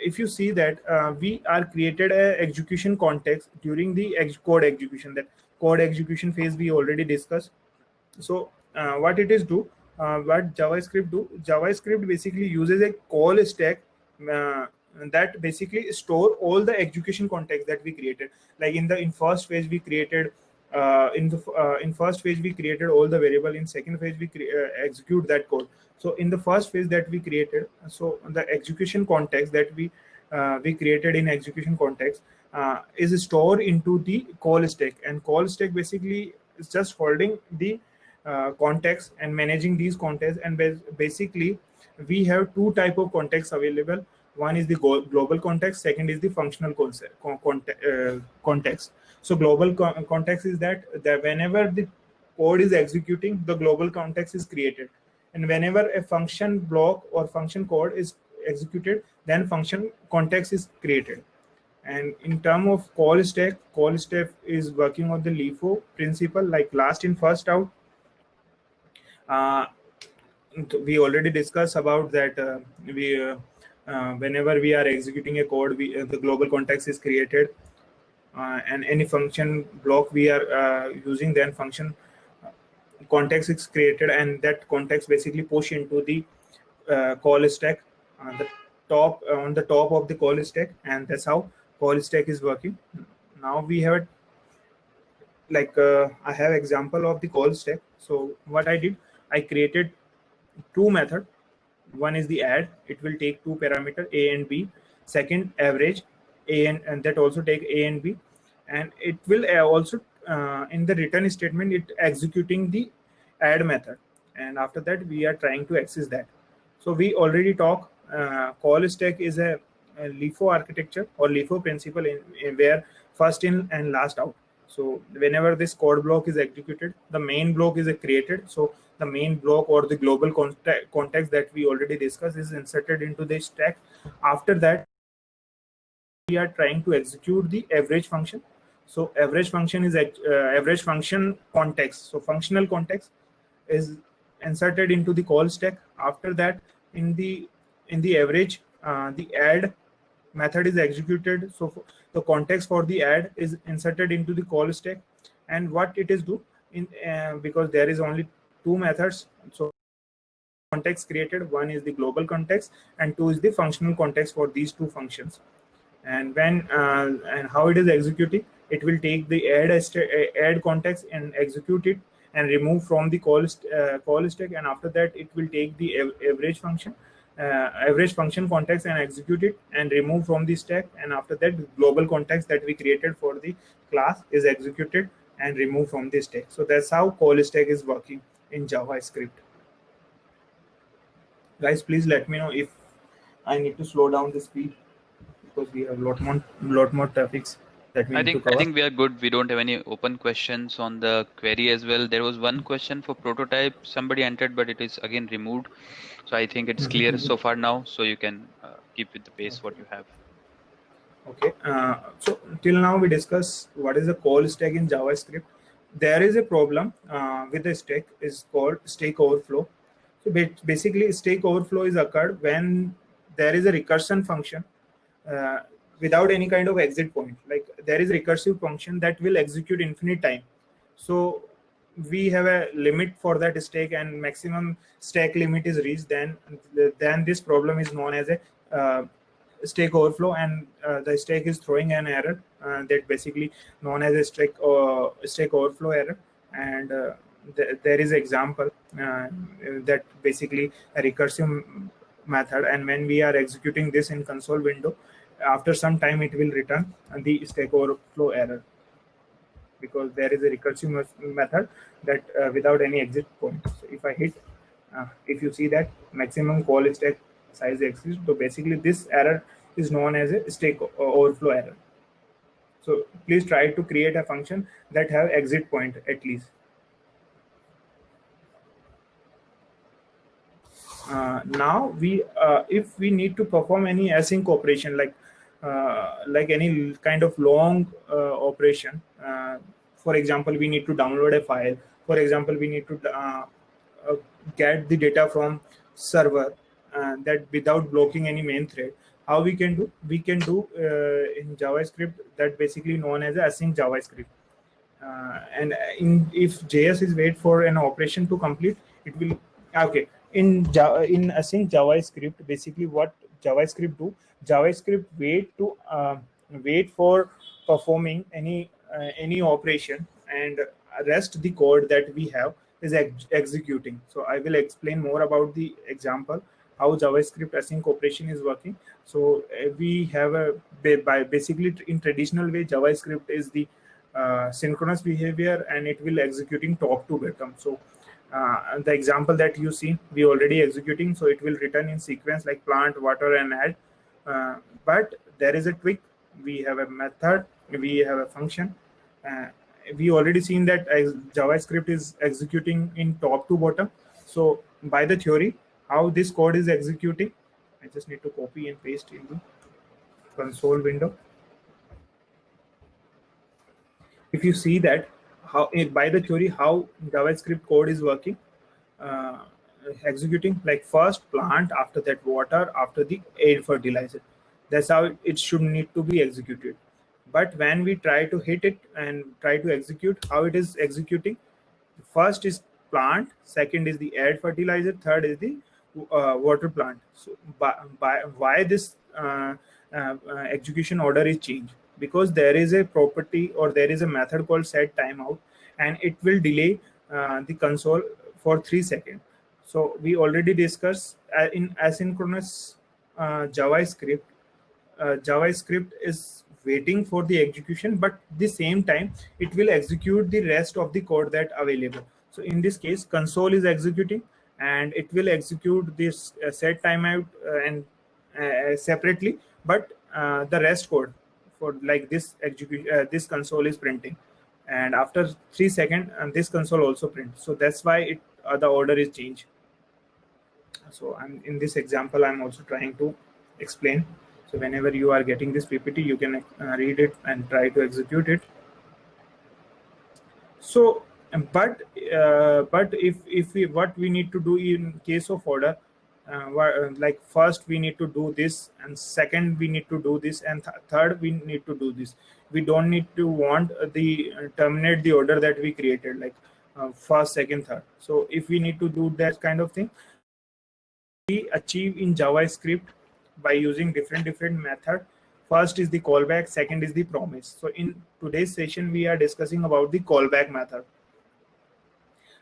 S2: if you see that we are created a execution context during the code execution. That code execution phase we already discussed. So what it is do, what JavaScript do, JavaScript basically uses a call stack that basically store all the execution context that we created. Like in first phase we created in first phase we created all the variable. In second phase we execute that code. So in the first phase that we created, so the execution context that we created in execution context is stored into the call stack. And call stack basically is just holding the context and managing these contexts. And basically we have two type of contexts available. One is the global context, second is the functional context. So global context is that whenever the code is executing, the global context is created. And whenever a function block or function code is executed, then function context is created. And in term of call stack is working on the LIFO principle, like last in first out. uh, we already discussed about that. We Whenever we are executing a code, the global context is created, and any function block we are using, then function context is created, and that context basically push into the call stack, the top on the top of the call stack, and that's how call stack is working. Now we have I have example of the call stack. So what I did, I created two method. One is the add, it will take two parameter a and b. Second, average, and that also take a and b, and it will also in the return statement it executing the add method, and after that we are trying to access that. So we already talk call stack is a LIFO architecture or LIFO principle in where first in and last out. So whenever this code block is executed, the main block is created. So the main block or the global context that we already discussed is inserted into the stack. After that, we are trying to execute the average function. So average function is average function context. So functional context is inserted into the call stack. After that, in the average, the add method is executed. So the context for the add is inserted into the call stack, and what it is do in because there is only two methods. So context created, one is the global context and two is the functional context for these two functions. And when and how it is executing, it will take the add context and execute it and remove from the call stack, and after that it will take the average function context and execute it and remove from the stack, and after that the global context that we created for the class is executed and removed from the stack. So that's how call stack is working in JavaScript. Guys, please let me know if I need to slow down the speed, because we have lot more topics that we
S1: I
S2: need to
S1: think I
S2: cover.
S1: think we are good. We don't have any open questions on the query as well. There was one question for prototype somebody entered, but it is again removed. So I think it's clear so far now. So you can keep with the pace what
S2: Okay.
S1: you have.
S2: Okay. So till now we discuss what is a call stack in JavaScript. There is a problem with the stack is called stack overflow. So basically, stack overflow is occurred when there is a recursion function uh, without any kind of exit point. Like there is a recursive function that will execute infinite time. So we have a limit for that stack, and maximum stack limit is reached. Then this problem is known as a stack overflow, and the stack is throwing an error that basically known as a stack overflow error. And there is example that basically a recursive method, and when we are executing this in console window, after some time it will return the stack overflow error, because there is a recursive method that without any exit point. So if I hit, if you see that maximum call stack size exists, so basically this error is known as a stack overflow error. So please try to create a function that have exit point at least. Now if we need to perform any async operation, like any kind of long operation, for example we need to download a file, for example we need to uh, get the data from server, that without blocking any main thread, how we can do in JavaScript, that basically known as async JavaScript. If JS is wait for an operation to complete, it will okay. In async JavaScript, basically what JavaScript do, JavaScript wait for performing any operation, and rest the code that we have is executing. So I will explain more about the example how JavaScript async operation is working. So we have basically in traditional way JavaScript is the synchronous behavior, and it will executing top to bottom. So the example that you see, we already executing, so it will return in sequence like plant, water, and add. But there is a tweak. We have a method, we have a function. uh, we already seen that JavaScript is executing in top to bottom. So by the theory how this code is executing. I just need to copy and paste in the console window. If you see that how by the theory how JavaScript code is working, uh, executing like first plant, after that water, after the air fertilizer. That's how it should need to be executed. But when we try to hit it and try to execute, how it is executing: first is plant, second is the air fertilizer, third is the water plant. So why this execution order is changed? Because there is a property or there is a method called set timeout, and it will delay the console for 3 seconds. So we already discussed in asynchronous JavaScript is waiting for the execution, but the same time it will execute the rest of the code that available. So in this case, console is executing, and it will execute this set timeout and separately, but the rest code for like this execute this console is printing, and after 3 seconds, and this console also prints. So that's why it the order is changed. So I'm in this example, I'm also trying to explain. So whenever you are getting this PPT, you can read it and try to execute it. So but if we, what we need to do in case of order, like first we need to do this, and second we need to do this, and third we need to do this. We don't need to want the terminate the order that we created, like first, second, third. So if we need to do that kind of thing, we achieve in JavaScript by using different method. First is the callback, second is the promise. So in today's session, we are discussing about the callback method.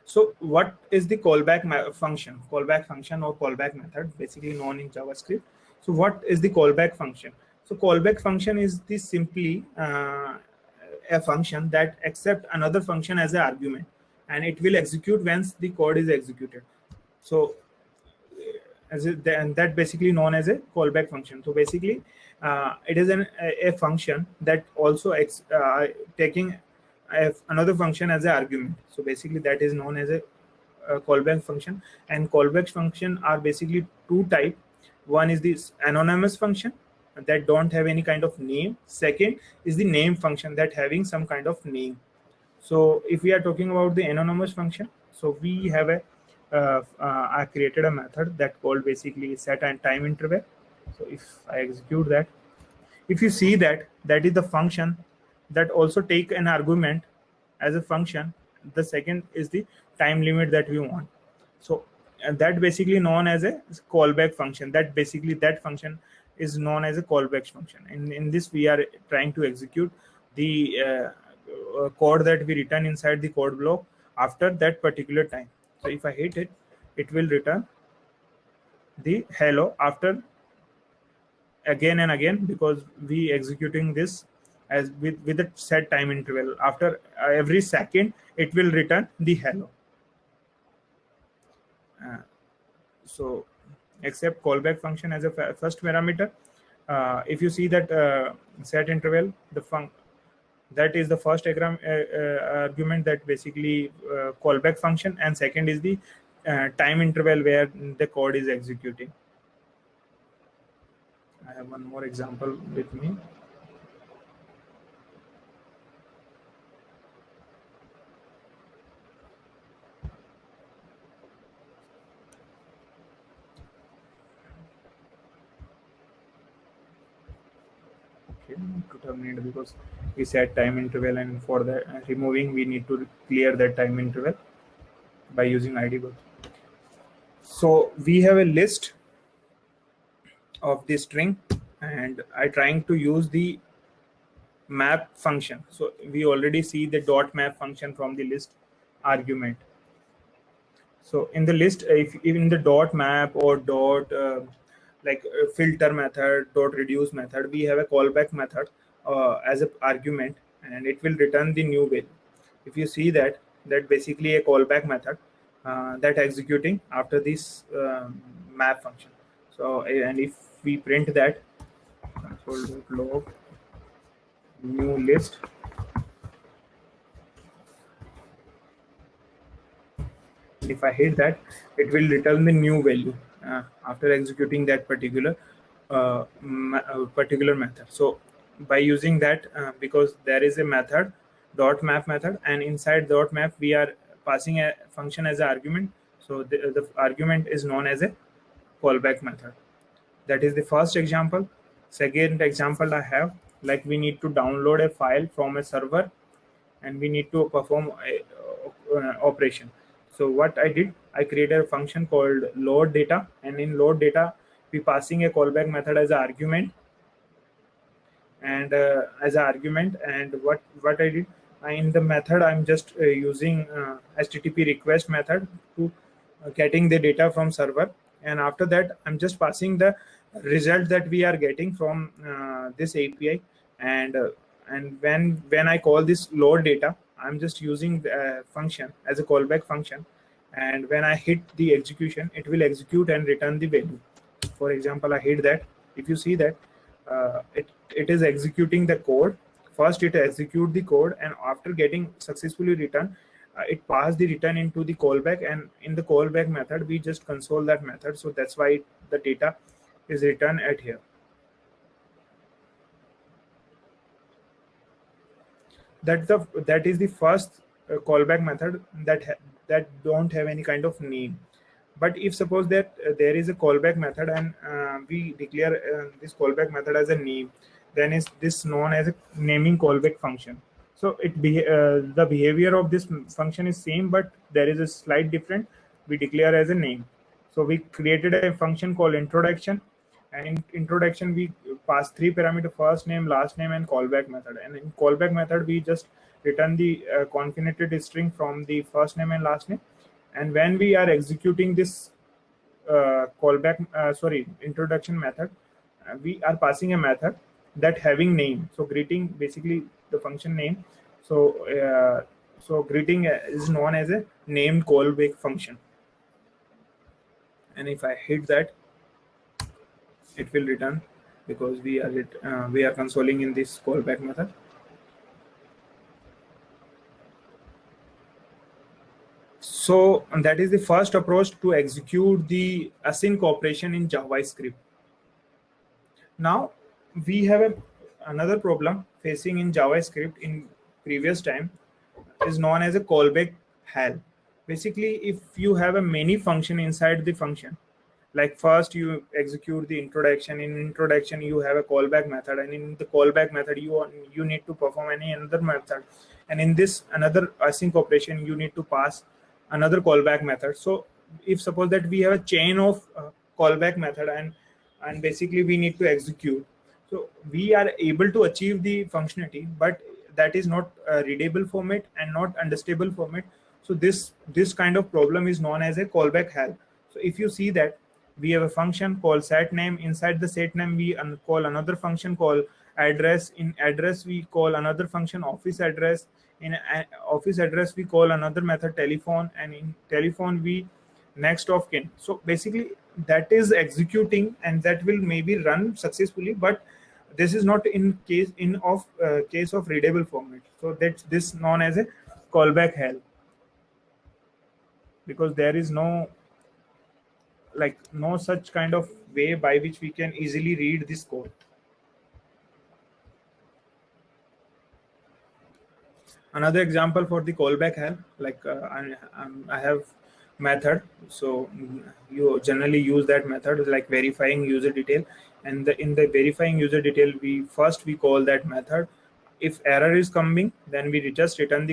S2: So what is the callback function? Callback function or callback method, basically known in JavaScript. So what is the callback function? So callback function is the simply a function that accept another function as an argument, and it will execute once the code is executed. So and that basically known as a callback function. So basically, it is a function that also taking another function as an argument. So basically, that is known as a callback function. And callback function are basically two type. One is this anonymous function that don't have any kind of name. Second is the name function that having some kind of name. So if we are talking about the anonymous function, so we have I created a method that called basically set and time interval. So if I execute that, if you see that, that is the function that also take an argument as a function. The second is the time limit that we want. So and that basically known as a callback function. That basically that function is known as a callback function. And in this, we are trying to execute the code that we return inside the code block after that particular time. So if I hit it, it will return the hello after again and again, because we executing this as with a set time interval. After every second, it will return the hello. So accept callback function as a first parameter. If you see that set interval, that is the first argument that basically callback function, and second is the time interval where the code is executing. I have one more example with me. To terminate, because we set time interval, and for the removing we need to clear that time interval by using id both. So we have a list of the string, and I trying to use the map function. So we already see the dot map function from the list argument. So in the list, if in the dot map or dot filter method, dot reduce method, we have a callback method as an argument, and it will return the new value. If you see that, that basically a callback method that executing after this map function. So and if we print that console.log new list, If I hit that, it will return the new value after executing that particular method. So by using that, because there is a method, dot map method, and inside dot map we are passing a function as an argument. So the argument is known as a callback method. That is the first example. Second example I have, like we need to download a file from a server and we need to perform a operation. So what I did, I created a function called load data, and in load data we passing a callback method as an argument, and what I did, in the method I'm just using http request method to getting the data from server, and after that I'm just passing the result that we are getting from this API, and when I call this load data, I'm just using the function as a callback function, and when I hit the execution, it will execute and return the value. For example, I hit that. If you see that, it is executing the code. First it execute the code, and after getting successfully return, it pass the return into the callback, and in the callback method we just console that method. So that's why the data is returned at here. That is the first callback method that don't have any kind of name. But if suppose that there is a callback method, and we declare this callback method as a name, then is this known as a naming callback function. So the behavior of this function is same, but there is a slight different. We declare as a name. So we created a function called introduction, and in introduction we pass three parameter: first name, last name, and callback method. And in callback method we just return the concatenated string from the first name and last name. And when we are executing this introduction method, we are passing a method that having name. So greeting, basically the function name. So greeting is known as a named callback function, and if I hit that, it will return, because we are consoling in this callback method. So and that is the first approach to execute the async operation in JavaScript. Now we have another problem facing in JavaScript in previous time, is known as a callback hell. Basically, if you have a many function inside the function, like first you execute the introduction. In introduction you have a callback method, and in the callback method you need to perform any another method, and in this another async operation you need to pass another callback method. So if suppose that we have a chain of callback method, and basically we need to execute, so we are able to achieve the functionality, but that is not a readable format and not understandable format. So this kind of problem is known as a callback hell. So if you see that, we have a function called set name. Inside the set name we call another function called address. In address we call another function office address. In office address we call another method telephone, and in telephone we next of kin. So basically that is executing, and that will maybe run successfully, but this is not in case of readable format. So that's this known as a callback hell, because there is no such kind of way by which we can easily read this code. Another example for the callback hell, like I have method. So you generally use that method like verifying user detail, and in the verifying user detail we call that method. If error is coming, then we just return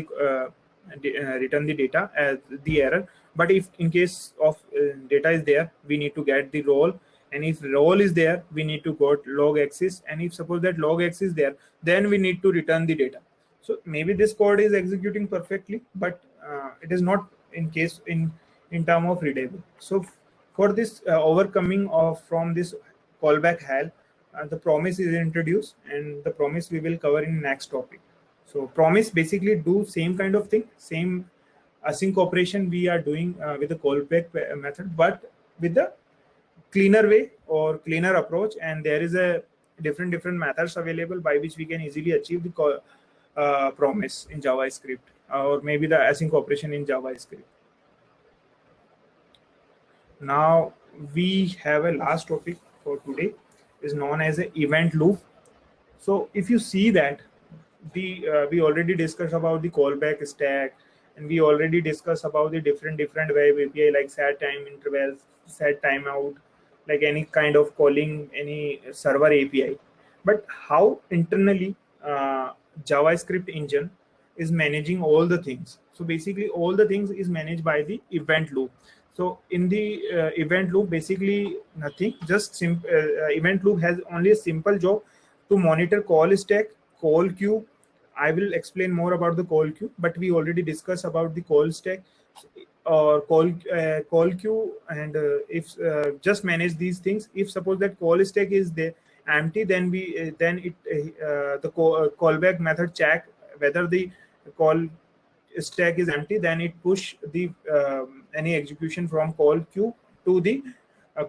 S2: return the data as the error. But if in case of data is there, we need to get the role, and if role is there, we need to go log access, and if suppose that log access is there, then we need to return the data. So maybe this code is executing perfectly, but it is not in term of readable. So for this overcoming of from this callback hell, the promise is introduced, and the promise we will cover in next topic. So promise basically do same kind of thing, same async operation we are doing with the callback method, but with the cleaner way or cleaner approach, and there is a different methods available by which we can easily achieve the promise in JavaScript, or maybe the async operation in JavaScript. Now we have a last topic for today, is known as an event loop. So if you see that the we already discussed about the callback stack, and we already discussed about the different web API like set time intervals, set timeout, like any kind of calling any server API. But how internally JavaScript engine is managing all the things? So basically, all the things is managed by the event loop. So in the event loop, basically nothing. Just event loop has only a simple job to monitor call stack, call queue. I will explain more about the call queue, but we already discussed about the call stack or call queue, and if just manage these things. If suppose that call stack is there empty, then we then it callback method check whether the call stack is empty, then it push the any execution from call queue to the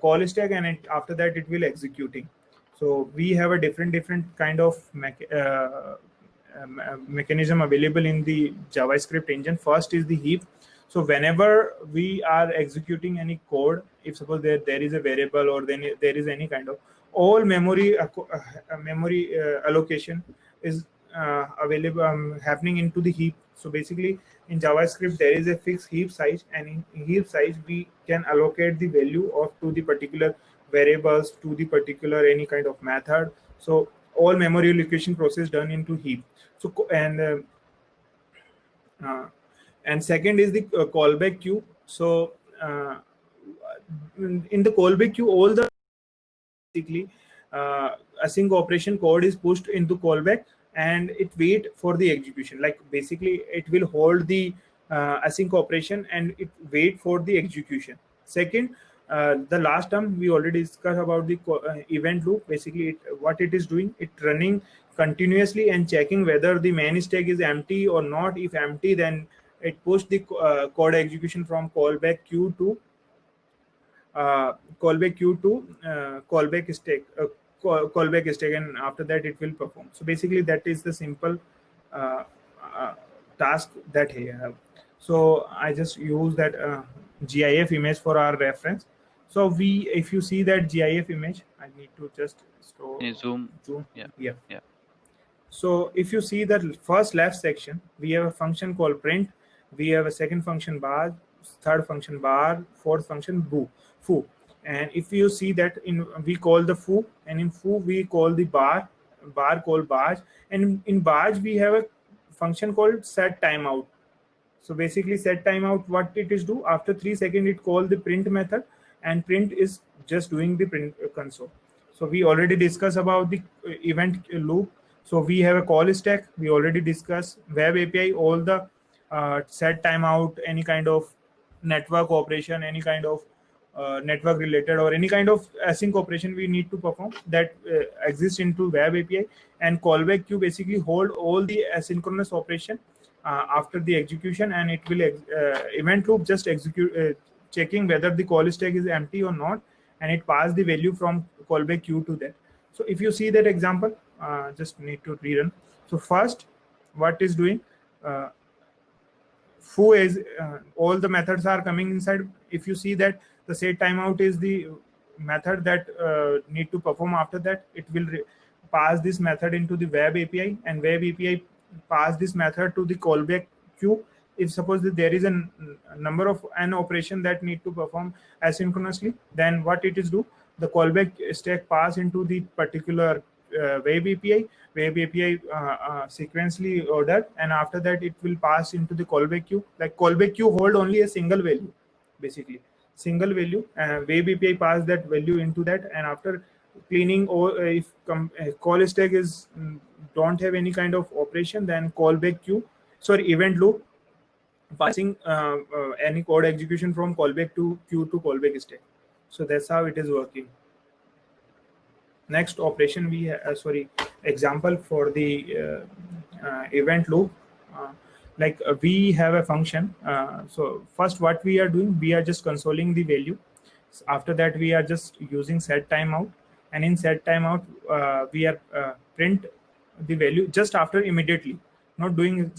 S2: call stack, and after that it will executing. So we have a different kind of mechanism available in the JavaScript engine. First is the heap. So whenever we are executing any code, if suppose there is a variable, or then there is any kind of all memory allocation is available happening into the heap. So basically in JavaScript there is a fixed heap size, and in heap size we can allocate the value of to the particular variables, to the particular any kind of method. So all memory allocation process done into heap. So uh, and second is the callback queue. So in the callback queue, all the basically async operation code is pushed into callback, and it wait for the execution. Like basically it will hold the async operation and it wait for the execution. Second, the last term we already discussed about the event loop. Basically what it is doing, it running continuously and checking whether the main stack is empty or not. If empty, then it push the code execution from callback queue to callback stack, and after that it will perform. So basically that is the simple uh, uh, task that he have. So I just use that GIF image for our reference. So we, if you see that GIF image, I need to just store
S1: Can you zoom?
S2: zoom.
S1: Yeah.
S2: Yeah.
S1: Yeah.
S2: So if you see the first left section, we have a function called print, we have a second function bar, third function bar, fourth function foo. And if you see that in we call the foo, and in foo we call the bar called barge, and in barge we have a function called set timeout. So basically set timeout, what it is do, after 3 seconds it call the print method, and print is just doing the print console. So we already discussed about the event loop. So we have a call stack, we already discussed web API, all the set timeout, any kind of network operation, any kind of network related or any kind of async operation we need to perform, that exists into web API. And callback queue basically hold all the asynchronous operation after the execution, and it will event loop just execute checking whether the call stack is empty or not, and it pass the value from callback queue to that. So if you see that example, just need to rerun. So first what is doing, uh, foo is all the methods are coming inside. If you see that the set timeout is the method that need to perform, after that it will pass this method into the web API, and web API pass this method to the callback queue. If suppose that there is a number of an operation that need to perform asynchronously, then what it is do, the callback stack pass into the particular web API. Web API sequentially ordered, and after that it will pass into the callback queue. Like callback queue hold only a single value, basically single value. Web API pass that value into that, and after cleaning, or if call stack is don't have any kind of operation, then callback queue, sorry, event loop passing any code execution from callback to queue to callback stack. So that's how it is working. Next operation we sorry, example for the event loop. We have a function. So first what we are doing, we are just consoling the value. After that we are just using set timeout, and in set timeout we are print the value just after, immediately, not doing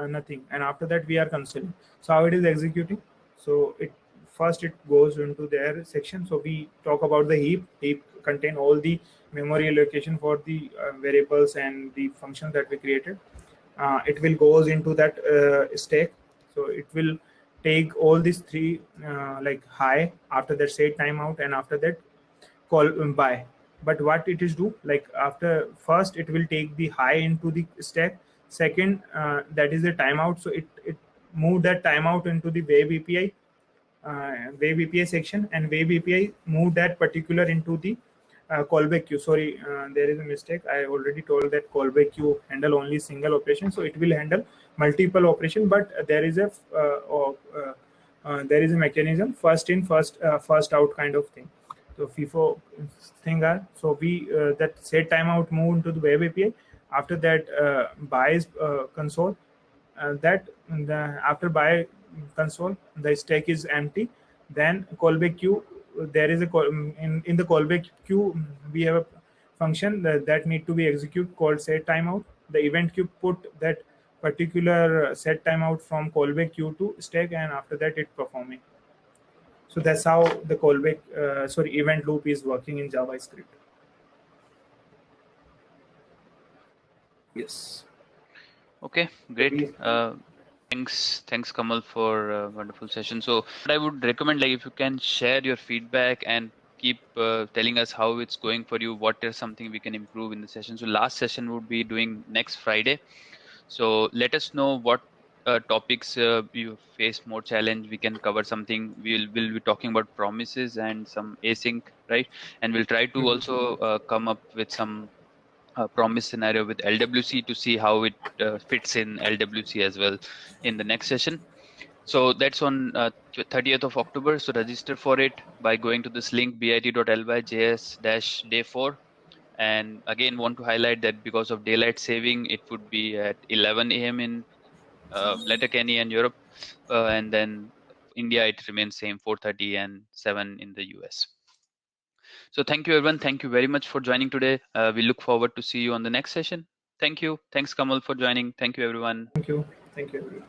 S2: nothing, and after that we are consoling. So how it is executing, so it first it goes into their section. So we talk about the heap. Heap contain all the memory allocation for the variables and the functions that we created. It will goes into that stack. So it will take all these three like high, after that set timeout, and after that call by. But what it is do, like after first it will take the high into the stack. Second, that is the timeout, so it move that timeout into the wave API section, and wave API move that particular into the callback queue. Sorry, there is a mistake. I already told that callback queue handle only single operation, so it will handle multiple operation. But there is a mechanism first in first out kind of thing. So FIFO thing are, so we that set timeout move into the web API. After that, buys console. After buy console, the stack is empty. Then callback queue, there is a in the callback queue, we have a function that need to be executed called set timeout. The event queue put that particular set timeout from callback queue to stack, and after that it performing. So that's how the event loop is working in JavaScript. Yes.
S1: Okay,
S2: So
S1: great. Thanks, Kamal, for a wonderful session. So, what I would recommend, like, if you can share your feedback and keep telling us how it's going for you, what is something we can improve in the session. So, last session would be doing next Friday. So, let us know what topics you face more challenge. We can cover something. We'll be talking about promises and some async, right? And we'll try to
S2: Mhm.
S1: also come up with some promise scenario with LWC to see how it fits in LWC as well in the next session. So that's on 30th of October. So register for it by going to this link bit.ly/js-day4. And again, want to highlight that because of daylight saving, it would be at 11 a.m. in Letterkenny and Europe, and then India it remains same 4:30 and 7 in the US. So thank you, everyone. Thank you very much for joining today. We look forward to see you on the next session. Thank you. Thanks, Kamal, for joining. Thank you, everyone.
S2: Thank you. Thank you, everyone.